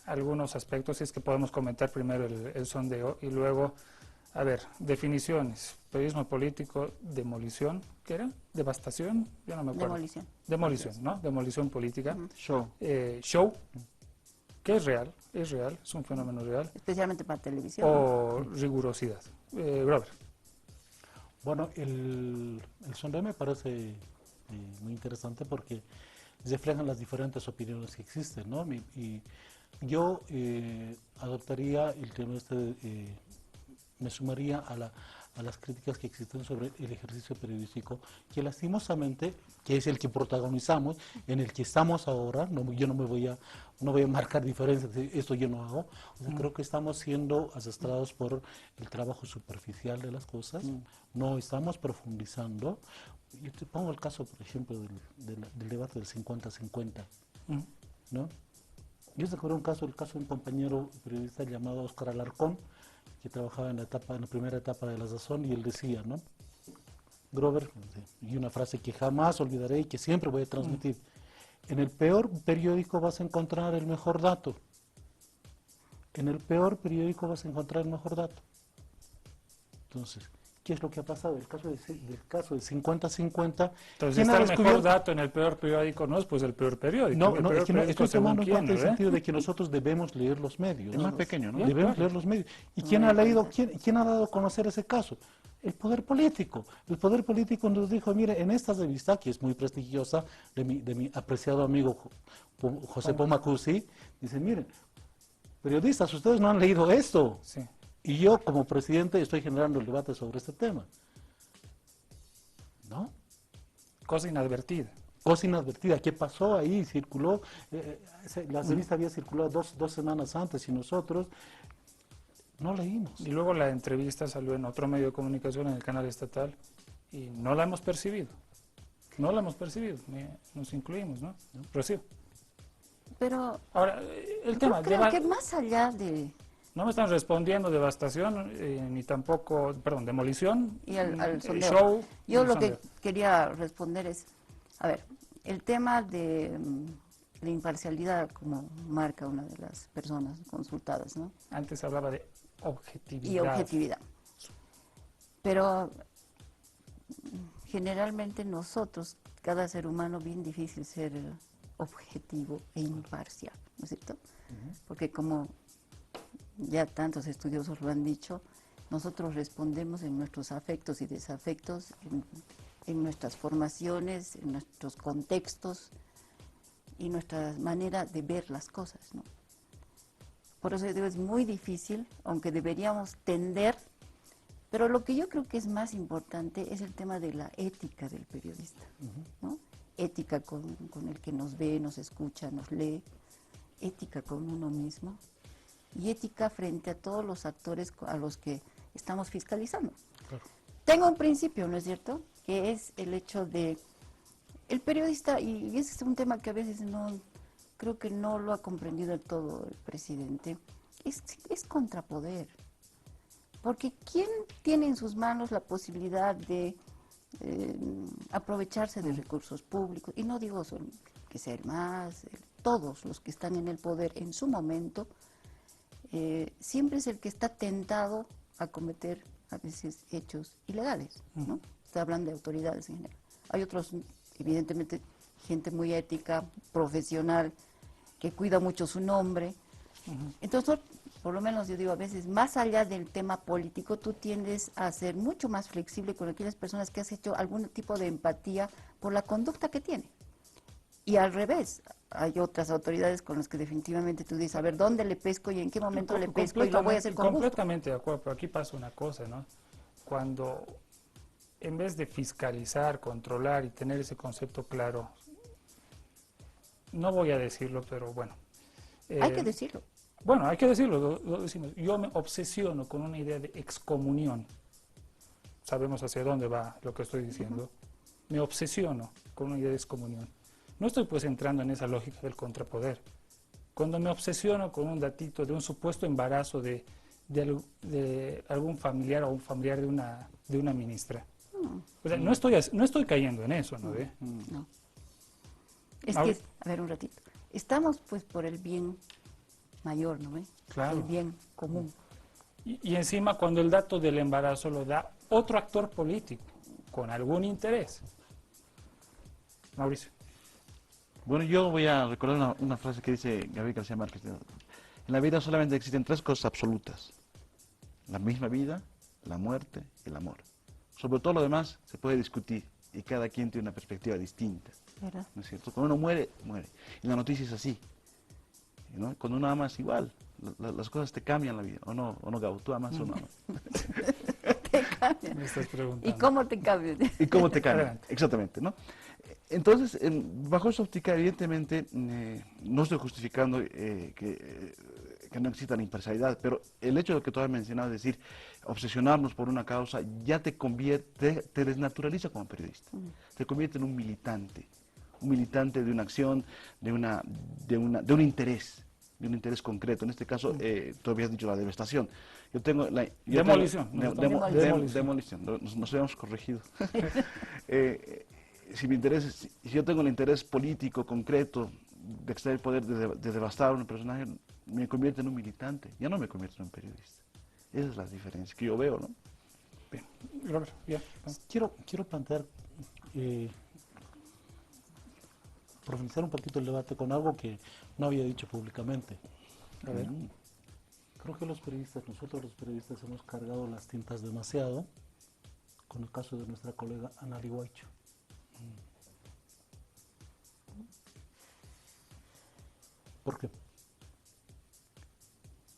algunos aspectos, si es que podemos comentar primero el sondeo y luego, a ver, definiciones. Periodismo político, demolición, ¿qué era? ¿Devastación? Yo no me acuerdo. Demolición. Demolición, ¿no? Demolición política. Show. Show, que es real, es un fenómeno real. Especialmente para televisión. O rigurosidad. Grover. Bueno, el sondeo me parece muy interesante porque reflejan las diferentes opiniones que existen, ¿no? Y yo adoptaría el tema me sumaría a a las críticas que existen sobre el ejercicio periodístico, que lastimosamente, que es el que protagonizamos, en el que estamos ahora, yo no voy a marcar diferencias, esto yo no hago, o sea, creo que estamos siendo asestrados por el trabajo superficial de las cosas, no estamos profundizando. Yo te pongo el caso, por ejemplo, del debate del 50-50, ¿no? Yo recuerdo el caso de un compañero periodista llamado Óscar Alarcón, que trabajaba en la primera etapa de La Sazón, y él decía, ¿no? Grover, y una frase que jamás olvidaré y que siempre voy a transmitir: en el peor periódico vas a encontrar el mejor dato. En el peor periódico vas a encontrar el mejor dato. Entonces, ¿qué es lo que ha pasado? El caso del 50-50. Entonces, está el mejor dato en el peor periódico, no es pues el peor periódico. No, es que no, estoy tomando en cuenta el sentido de que nosotros debemos leer los medios. Es más pequeño, ¿no? Debemos leer los medios. ¿Y quién ha leído, quién ha dado a conocer ese caso? El poder político. El poder político nos dijo, mire, en esta revista, que es muy prestigiosa, de mi apreciado amigo José Pomacuzzi, dice, miren, periodistas, ustedes no han leído esto. Sí. Y yo, como presidente, estoy generando el debate sobre este tema. ¿No? Cosa inadvertida. Cosa inadvertida. ¿Qué pasó ahí? Circuló, la revista había circulado dos semanas antes y nosotros no leímos. Y luego la entrevista salió en otro medio de comunicación, en el canal estatal, y no la hemos percibido. No la hemos percibido. Nos incluimos, ¿no? Rocío. Pero ahora, el tema... creo que más allá de... No me están respondiendo devastación, ni tampoco, perdón, demolición, y al sondeo. Show. Yo lo que quería responder es, a ver, el tema de imparcialidad, como marca una de las personas consultadas, ¿no? Antes hablaba de objetividad. Y objetividad. Pero generalmente nosotros, cada ser humano, bien difícil ser objetivo e imparcial, ¿no es cierto? Porque como ya tantos estudiosos lo han dicho, nosotros respondemos en nuestros afectos y desafectos, en nuestras formaciones, en nuestros contextos y nuestra manera de ver las cosas, ¿no? Por eso yo digo, es muy difícil, aunque deberíamos tender, pero lo que yo creo que es más importante es el tema de la ética del periodista, ¿no? Ética con el que nos ve, nos escucha, nos lee, ética con uno mismo, y ética frente a todos los actores a los que estamos fiscalizando. Claro. Tengo un principio, ¿no es cierto?, que es el hecho de el periodista, y ese es un tema que a veces creo que no lo ha comprendido del todo el presidente, es contrapoder. Porque ¿quién tiene en sus manos la posibilidad de aprovecharse de recursos públicos? Y no digo solo que sea el MAS, todos los que están en el poder en su momento, siempre es el que está tentado a cometer a veces hechos ilegales, ¿no? Estoy hablando de autoridades en general. Hay otros, evidentemente, gente muy ética, profesional, que cuida mucho su nombre. Entonces, por lo menos yo digo, a veces, más allá del tema político, tú tiendes a ser mucho más flexible con aquellas personas que has hecho algún tipo de empatía por la conducta que tiene. Y al revés, hay otras autoridades con las que definitivamente tú dices, a ver, ¿dónde le pesco y en qué momento le pesco y lo voy a hacer con gusto? Completamente de acuerdo, pero aquí pasa una cosa, ¿no? Cuando en vez de fiscalizar, controlar y tener ese concepto claro, no voy a decirlo, pero bueno. Hay que decirlo. Bueno, hay que decirlo, lo decimos. Yo me obsesiono con una idea de excomunión. Sabemos hacia dónde va lo que estoy diciendo. Me obsesiono con una idea de excomunión. No estoy pues entrando en esa lógica del contrapoder. Cuando me obsesiono con un datito de un supuesto embarazo de algún familiar o un familiar de una ministra. O sea, no estoy cayendo en eso, ¿no? No. Es que, a ver un ratito, estamos pues por el bien mayor, ¿no ve? Claro. El bien común. Y encima cuando el dato del embarazo lo da otro actor político, con algún interés. Mauricio. Bueno, yo voy a recordar una frase que dice Gabriel García Márquez. En la vida solamente existen tres cosas absolutas: la misma vida, la muerte y el amor. Sobre todo lo demás se puede discutir y cada quien tiene una perspectiva distinta. ¿Verdad? ¿No es cierto? Cuando uno muere, muere. Y la noticia es así, ¿no? Cuando uno ama es igual. Las cosas te cambian la vida. ¿O no, Gabo? ¿Tú amas o no amas? Te cambian? Me estás preguntando. ¿Y cómo te cambian? ¿Y cómo te cambian? Adelante. Exactamente, ¿no? Entonces, bajo esa óptica, evidentemente, no estoy justificando que no exista la imparcialidad, pero el hecho de que tú has mencionado, es decir, obsesionarnos por una causa, ya te convierte, te desnaturaliza como periodista, te convierte en un militante de una acción, de un interés concreto. En este caso, tú habías dicho la devastación. Yo tengo Demolición. Demolición, nos habíamos corregido. Si yo tengo el interés político concreto de extraer el poder, de devastar a un personaje, me convierte en un militante, ya no me convierto en un periodista. Esa es la diferencia que yo veo, ¿no? Bien. Robert, ya. Quiero plantear, profundizar un poquito el debate con algo que no había dicho públicamente. A ver. Creo que nosotros los periodistas hemos cargado las tintas demasiado con el caso de nuestra colega Anali Huaycho. ¿Por qué?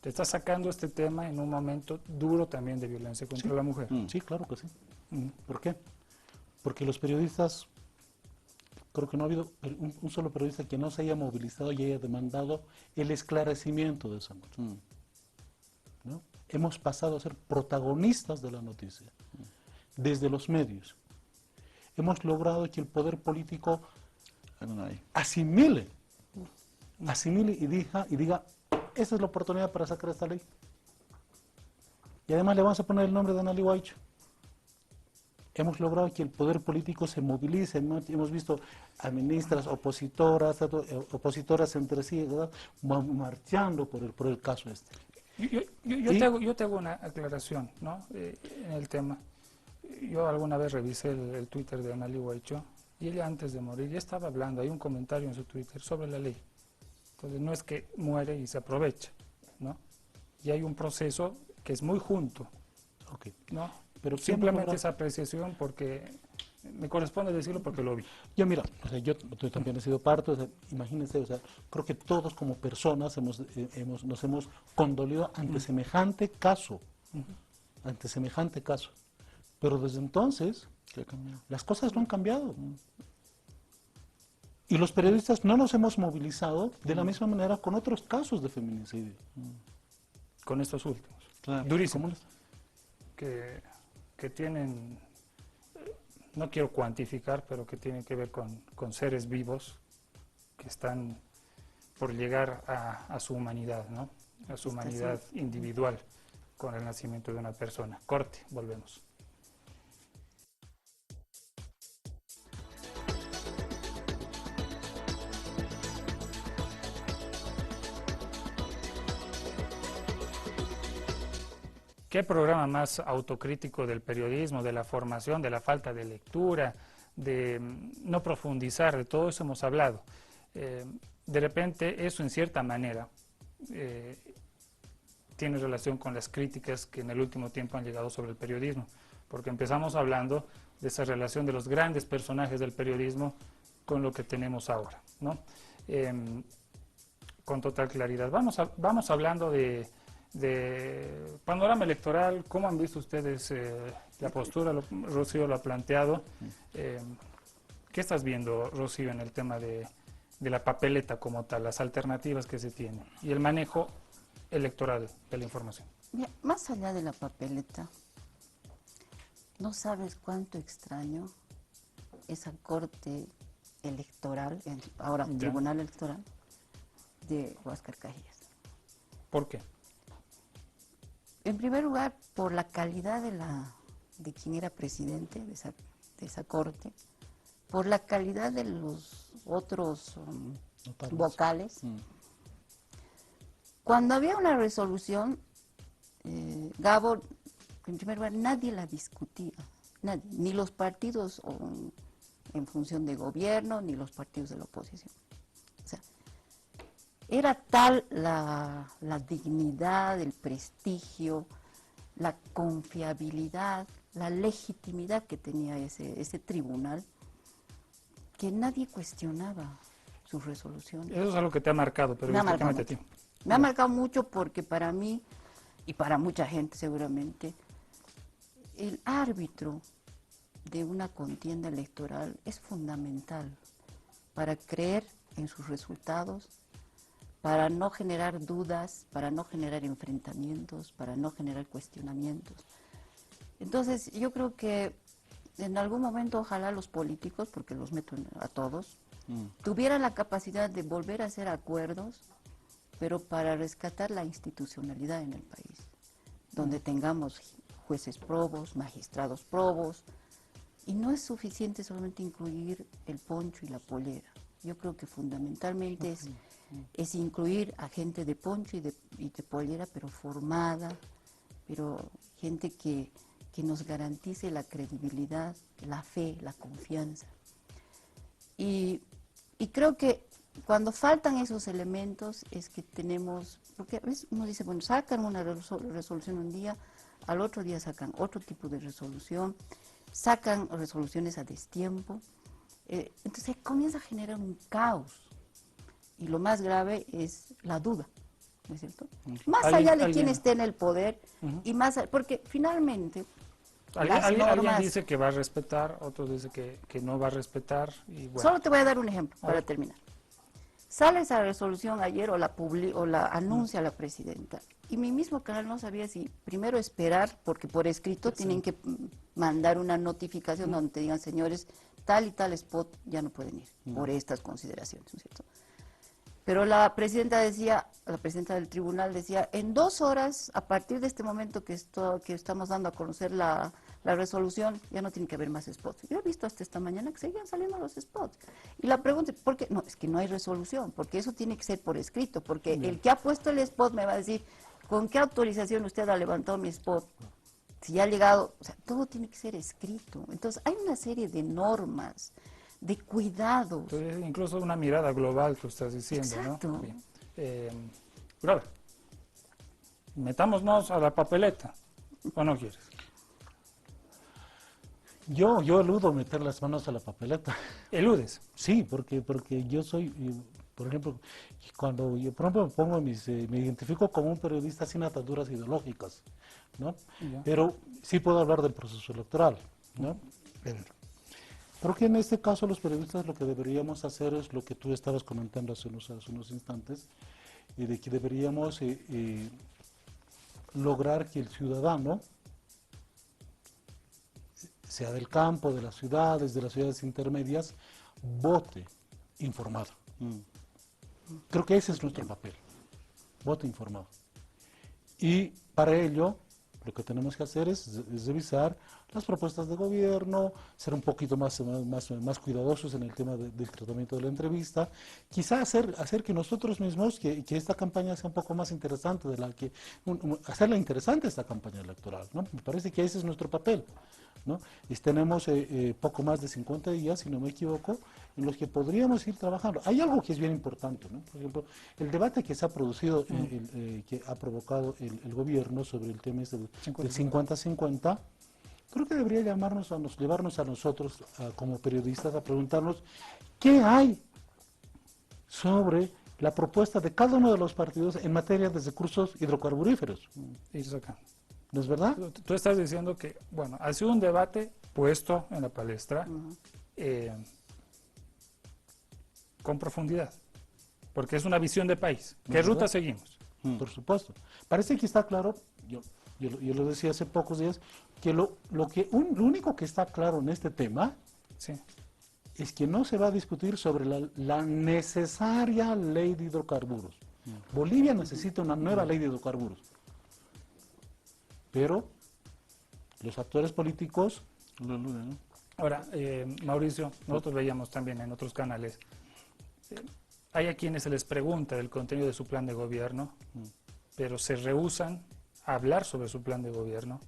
Te está sacando este tema en un momento duro también de violencia contra la mujer. Sí, claro que sí. ¿Por qué? Porque los periodistas, creo que no ha habido un solo periodista que no se haya movilizado y haya demandado el esclarecimiento de esa noche. ¿No? Hemos pasado a ser protagonistas de la noticia, desde los medios. Hemos logrado que el poder político asimile y diga, esa es la oportunidad para sacar esta ley. Y además le vamos a poner el nombre de Anali Huaycho. Hemos logrado que el poder político se movilice, ¿no? Hemos visto a ministras, opositoras entre sí, ¿verdad?, marchando por el caso este. Yo te hago una aclaración, ¿no?, en el tema. Yo alguna vez revisé el Twitter de Anali Huaycho y ella antes de morir ya estaba hablando, hay un comentario en su Twitter sobre la ley. Entonces no es que muere y se aprovecha, ¿no? Y hay un proceso que es muy junto, ¿no? Pero simplemente esa apreciación porque me corresponde decirlo porque lo vi. Yo mira, yo también he sido parte, imagínense, creo que todos como personas nos hemos condolido ante semejante caso, Pero desde entonces, las cosas no han cambiado. Y los periodistas no nos hemos movilizado de la misma manera con otros casos de feminicidio. Con estos últimos. Claro. Durísimos. Que tienen, no quiero cuantificar, pero que tienen que ver con seres vivos que están por llegar a su humanidad, ¿no? A su humanidad individual con el nacimiento de una persona. Corte, volvemos. ¿Qué programa más autocrítico del periodismo, de la formación, de la falta de lectura, de no profundizar, de todo eso hemos hablado? De repente eso en cierta manera tiene relación con las críticas que en el último tiempo han llegado sobre el periodismo, porque empezamos hablando de esa relación de los grandes personajes del periodismo con lo que tenemos ahora, ¿no? Con total claridad. Vamos hablando de panorama electoral. ¿Cómo han visto ustedes la postura? Rocío lo ha planteado. ¿Qué estás viendo, Rocío, en el tema de la papeleta como tal, las alternativas que se tienen y el manejo electoral de la información? Mira, más allá de la papeleta, no sabes cuánto extraño esa corte electoral, ahora tribunal electoral de Huáscar Cajías. ¿Por qué? En primer lugar, por la calidad de quien era presidente de esa corte, por la calidad de los otros vocales. Cuando había una resolución, Gabo, en primer lugar, nadie la discutía, nadie, ni los partidos en función de gobierno, ni los partidos de la oposición. O sea, era tal la dignidad, el prestigio, la confiabilidad, la legitimidad que tenía ese tribunal, que nadie cuestionaba sus resoluciones. Eso es algo que te ha marcado, pero a ti. Me ha marcado mucho porque para mí, y para mucha gente seguramente, el árbitro de una contienda electoral es fundamental para creer en sus resultados, para no generar dudas, para no generar enfrentamientos, para no generar cuestionamientos. Entonces, yo creo que en algún momento ojalá los políticos, porque los meto a todos, tuvieran la capacidad de volver a hacer acuerdos, pero para rescatar la institucionalidad en el país, donde tengamos jueces probos, magistrados probos, y no es suficiente solamente incluir el poncho y la pollera. Yo creo que fundamentalmente es incluir a gente de poncho y de pollera, pero formada, pero gente que nos garantice la credibilidad, la fe, la confianza. Y creo que cuando faltan esos elementos es que tenemos, porque a veces uno dice, bueno, sacan una resolución un día, al otro día sacan otro tipo de resolución, sacan resoluciones a destiempo, entonces comienza a generar un caos. Y lo más grave es la duda, ¿no es cierto? Más allá de quién esté en el poder, y más, porque finalmente Alguien dice que va a respetar, otro dice que no va a respetar. Y bueno. Solo te voy a dar un ejemplo para terminar. Sale esa resolución ayer o la anuncia la presidenta. Y mi mismo canal no sabía si primero esperar, porque por escrito tienen que mandar una notificación donde te digan, señores, tal y tal spot ya no pueden ir por estas consideraciones, ¿no es cierto? Pero la presidenta decía, la presidenta del tribunal decía, en 2 horas, a partir de este momento que estamos dando a conocer la resolución, ya no tiene que haber más spots. Yo he visto hasta esta mañana que seguían saliendo los spots. Y la pregunta es, ¿por qué? No, es que no hay resolución, porque eso tiene que ser por escrito, porque el que ha puesto el spot me va a decir, ¿con qué autorización usted ha levantado mi spot? Si ya ha llegado, o sea, todo tiene que ser escrito. Entonces, hay una serie de normas, de cuidados. Entonces, incluso una mirada global que estás diciendo, exacto, ¿no? Brother, metámonos a la papeleta, ¿o no quieres? Yo eludo meter las manos a la papeleta. ¿Eludes? Sí, porque yo soy, por ejemplo, cuando yo por ejemplo me identifico como un periodista sin ataduras ideológicas, ¿no? Pero sí puedo hablar del proceso electoral, ¿no? Creo que en este caso los periodistas lo que deberíamos hacer es lo que tú estabas comentando hace unos instantes, y de que deberíamos lograr que el ciudadano, sea del campo, de las ciudades intermedias, vote informado. Creo que ese es nuestro papel, vote informado. Y para ello, lo que tenemos que hacer es revisar las propuestas de gobierno, ser un poquito más cuidadosos en el tema del tratamiento de la entrevista, quizá hacer que nosotros mismos, que esta campaña sea un poco más interesante, hacerla interesante esta campaña electoral, ¿no? Me parece que ese es nuestro papel, ¿no? Y tenemos poco más de 50 días, si no me equivoco, en los que podríamos ir trabajando. Hay algo que es bien importante, ¿no? Por ejemplo, el debate que se ha producido, que ha provocado el gobierno sobre el tema del 50-50, creo que debería llevarnos a nosotros como periodistas a preguntarnos qué hay sobre la propuesta de cada uno de los partidos en materia de recursos hidrocarburíferos. ¿No es verdad? Tú estás diciendo que, bueno, ha sido un debate puesto en la palestra con profundidad, porque es una visión de país. ¿Qué ruta seguimos? Por supuesto. Parece que está claro, yo lo decía hace pocos días, que lo único que está claro en este tema es que no se va a discutir sobre la necesaria ley de hidrocarburos. Bolivia necesita una nueva ley de hidrocarburos. Pero los actores políticos lo eluden, ¿no? Ahora, Mauricio, nosotros veíamos también en otros canales, hay a quienes se les pregunta del contenido de su plan de gobierno, pero se rehúsan a hablar sobre su plan de gobierno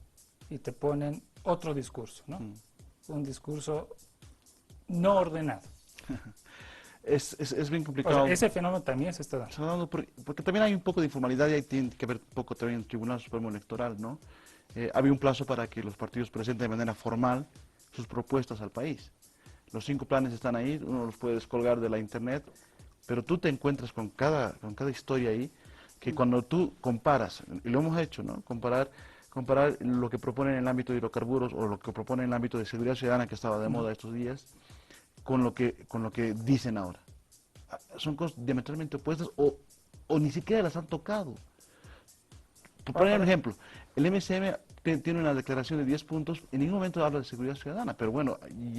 y te ponen otro discurso, ¿no? Un discurso no ordenado. Es bien complicado. O sea, ese fenómeno también se está dando. Porque también hay un poco de informalidad y ahí tiene que ver un poco también el Tribunal Supremo Electoral, ¿no? Había un plazo para que los partidos presenten de manera formal sus propuestas al país. Los 5 planes están ahí, uno los puede descolgar de la internet, pero tú te encuentras con cada historia ahí, que cuando tú comparas, y lo hemos hecho, ¿no? Comparar comparar lo que proponen en el ámbito de hidrocarburos o lo que proponen en el ámbito de seguridad ciudadana, que estaba de moda estos días, con lo que dicen ahora. Son cosas diametralmente opuestas o ni siquiera las han tocado. Por poner un ejemplo, el MCM tiene una declaración de 10 puntos, en ningún momento habla de seguridad ciudadana, pero bueno,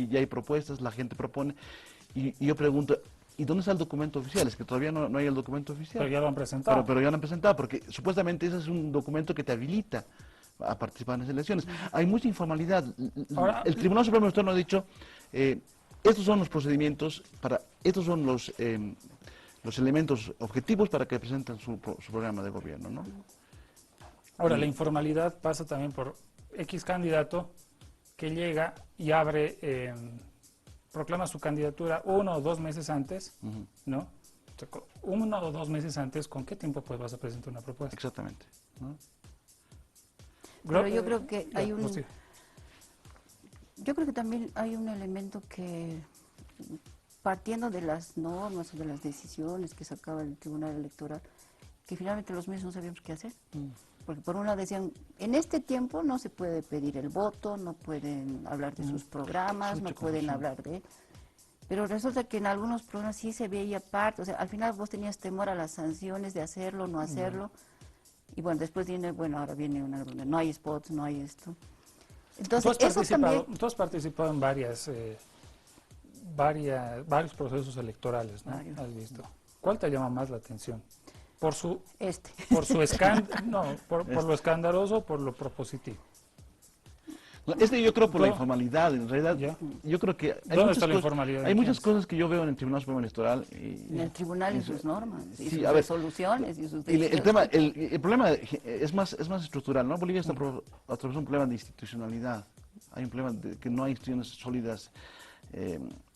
ya hay propuestas, la gente propone, y yo pregunto, ¿y dónde está el documento oficial? Es que todavía no hay el documento oficial. Pero ya lo han presentado. Pero ya lo han presentado, porque supuestamente ese es un documento que te habilita a participar en las elecciones. Hay mucha informalidad. Ahora, el Tribunal Supremo Electoral nos ha dicho, estos son los procedimientos, estos son los elementos objetivos para que presenten su programa de gobierno, ¿no? Ahora, la informalidad pasa también por X candidato que llega y abre, proclama su candidatura 1 o 2 meses antes, ¿no? O sea, 1 o 2 meses antes, ¿con qué tiempo pues vas a presentar una propuesta? Exactamente, ¿no? Pero yo creo que hay un... pues sí. Yo creo que también hay un elemento que, partiendo de las normas o de las decisiones que sacaba el Tribunal Electoral, que finalmente los medios no sabíamos qué hacer. Porque por un lado decían, en este tiempo no se puede pedir el voto, no pueden hablar de sus programas, no pueden hablar de... Pero resulta que en algunos programas sí se veía parte, o sea, al final vos tenías temor a las sanciones de hacerlo, no hacerlo. Y bueno, después viene, bueno, ahora viene una donde no hay spots, no hay esto. Entonces, eso también... Tú has participado en varios procesos electorales, ¿no? Varios. ¿Has visto? ¿Cuál te llama más la atención? Por su por lo escandaloso o por lo propositivo. Yo creo por la informalidad, en realidad, yo creo que hay muchas cosas que yo veo en el Tribunal Supremo Electoral. En el Tribunal y sus normas, y sus resoluciones, y sus decisiones. El problema es más estructural, ¿no? Bolivia está atravesando un problema de institucionalidad. Hay un problema de que no hay instituciones sólidas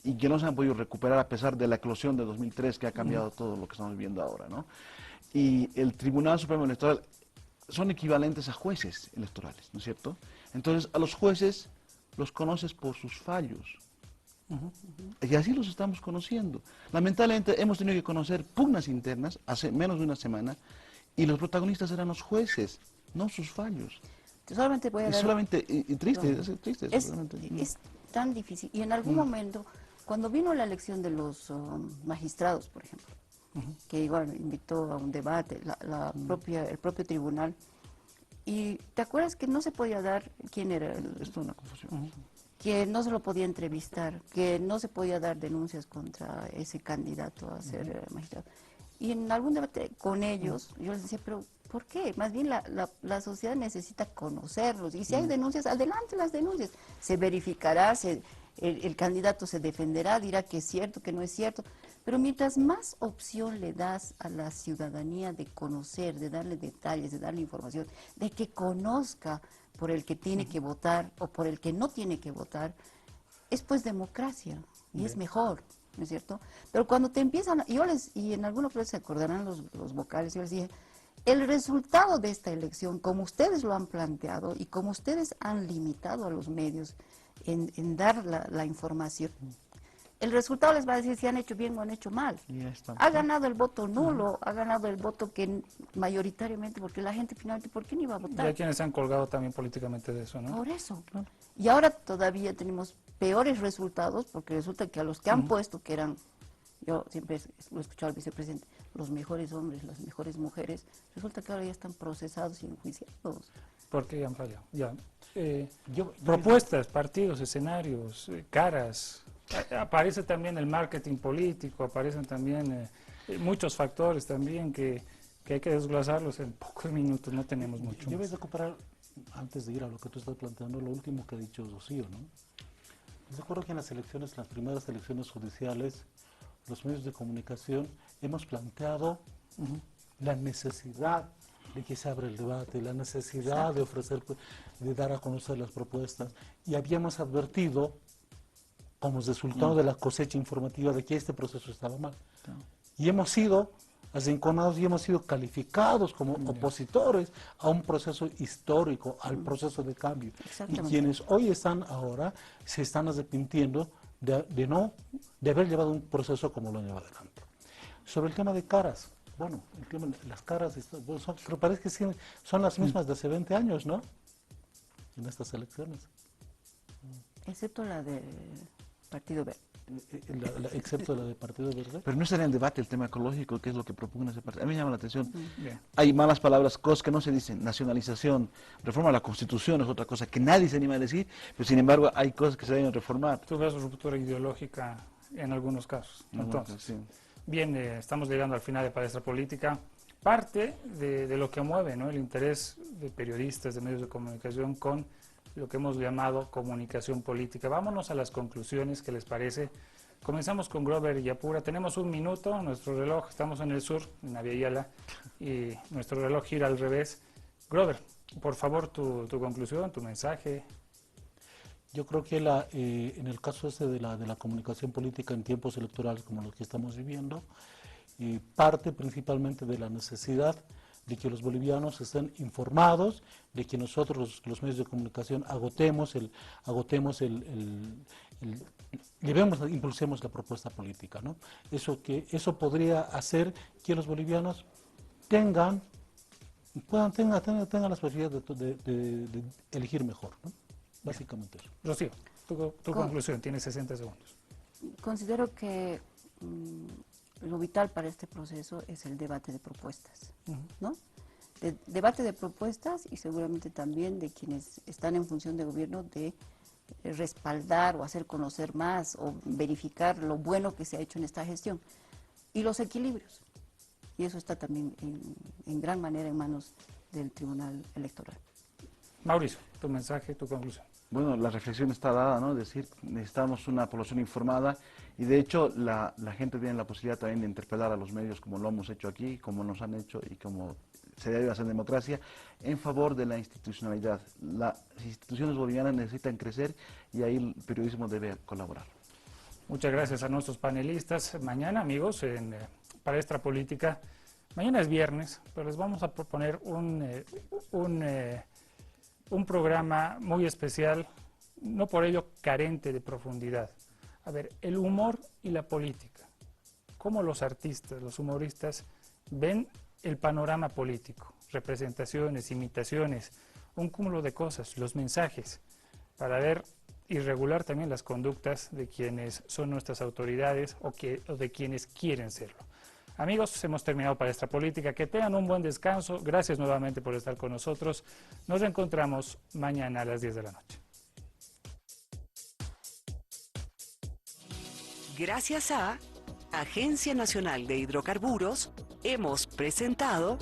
y que no se han podido recuperar a pesar de la eclosión de 2003 que ha cambiado todo lo que estamos viviendo ahora, ¿no? Y el Tribunal Supremo Electoral son equivalentes a jueces electorales, ¿no es cierto? Entonces, a los jueces los conoces por sus fallos. Y así los estamos conociendo. Lamentablemente hemos tenido que conocer pugnas internas hace menos de una semana y los protagonistas eran los jueces, no sus fallos. Solamente voy a dar... triste, es tan difícil. Y en algún momento, cuando vino la elección de los magistrados, por ejemplo, que igual invitó a un debate, el propio tribunal, y ¿te acuerdas que no se podía dar quién era Esto es una confusión. Que no se lo podía entrevistar, que no se podía dar denuncias contra ese candidato a ser magistrado? Y en algún debate con ellos, yo les decía, pero ¿por qué? Más bien la sociedad necesita conocerlos, y si hay denuncias, adelante las denuncias, se verificará, el candidato se defenderá, dirá que es cierto, que no es cierto, pero mientras más opción le das a la ciudadanía de conocer, de darle detalles, de darle información, de que conozca por el que tiene que votar o por el que no tiene que votar, es pues democracia y es mejor, ¿no es cierto? Pero cuando te empiezan, y en alguna vez se acordarán los vocales, yo les dije, el resultado de esta elección, como ustedes lo han planteado y como ustedes han limitado a los medios en dar la información, el resultado les va a decir si han hecho bien o han hecho mal. Ha ganado el voto nulo, ha ganado el voto que mayoritariamente, porque la gente finalmente, ¿por qué no iba a votar? Hay quienes se han colgado también políticamente de eso, ¿no? Por eso. Y ahora todavía tenemos peores resultados, porque resulta que a los que han puesto, que eran, yo siempre lo he escuchado al vicepresidente, los mejores hombres, las mejores mujeres, resulta que ahora ya están procesados y enjuiciados. Porque ya han fallado. Propuestas, partidos, escenarios, caras. Aparece también el marketing político, aparecen también muchos factores también que hay que desglosarlos en pocos minutos, no tenemos mucho. Yo voy a recuperar, antes de ir a lo que tú estás planteando, lo último que ha dicho Rocío, ¿no? Recuerdo que en las primeras elecciones judiciales, los medios de comunicación hemos planteado la necesidad de que se abra el debate, la necesidad de ofrecer, de dar a conocer las propuestas, y habíamos advertido como resultado de la cosecha informativa de que este proceso estaba mal. Y hemos sido arrinconados y hemos sido calificados como opositores a un proceso histórico, al proceso de cambio. Y quienes hoy están ahora se están arrepintiendo de haber llevado un proceso como lo han llevado adelante. Sobre el tema de caras, bueno, el tema de las caras, parece que son las mismas de hace 20 años, ¿no? en estas elecciones. Excepto la del Partido Verde. Excepto la del Partido Verde. Pero no está en el debate el tema ecológico, que es lo que propone ese partido. A mí me llama la atención. Bien. Hay malas palabras, cosas que no se dicen. Nacionalización, reforma de la Constitución es otra cosa que nadie se anima a decir, pero sin embargo hay cosas que se deben reformar. Tú ves ruptura ideológica en algunos casos. Entonces, Sí. bien, estamos llegando al final de Palestra Política. Parte de lo que mueve, ¿no?, el interés de periodistas, de medios de comunicación con lo que hemos llamado comunicación política. Vámonos a las conclusiones, ¿qué les parece? Comenzamos con Grover Yapura. Tenemos un minuto, nuestro reloj, estamos en el sur, en Aviala, y nuestro reloj gira al revés. Grover, por favor, tu conclusión, tu mensaje. Yo creo que en el caso de la comunicación política en tiempos electorales como los que estamos viviendo, parte principalmente de la necesidad de que los bolivianos estén informados, de que nosotros los medios de comunicación impulsemos la propuesta política, ¿no? Eso podría hacer que los bolivianos tengan las posibilidades de elegir mejor, ¿no? Básicamente eso. Rocío, tu conclusión, tienes 60 segundos. Considero que lo vital para este proceso es el debate de propuestas, ¿no? Debate de propuestas y seguramente también de quienes están en función de gobierno de respaldar o hacer conocer más o verificar lo bueno que se ha hecho en esta gestión y los equilibrios. Y eso está también en gran manera en manos del Tribunal Electoral. Mauricio, tu mensaje, tu conclusión. Bueno, la reflexión está dada, ¿no? Es decir, necesitamos una población informada y de hecho la gente tiene la posibilidad también de interpelar a los medios como lo hemos hecho aquí, como nos han hecho y como se debe hacer en democracia, en favor de la institucionalidad. Las instituciones bolivianas necesitan crecer y ahí el periodismo debe colaborar. Muchas gracias a nuestros panelistas. Mañana, amigos, en Palestra Política, mañana es viernes, pero les vamos a proponer un programa muy especial, no por ello carente de profundidad. A ver, el humor y la política. ¿Cómo los artistas, los humoristas, ven el panorama político? Representaciones, imitaciones, un cúmulo de cosas, los mensajes, para ver y regular también las conductas de quienes son nuestras autoridades o de quienes quieren serlo. Amigos, hemos terminado Palestra Política. Que tengan un buen descanso. Gracias nuevamente por estar con nosotros. Nos reencontramos mañana a las 10 de la noche. Gracias a Agencia Nacional de Hidrocarburos, hemos presentado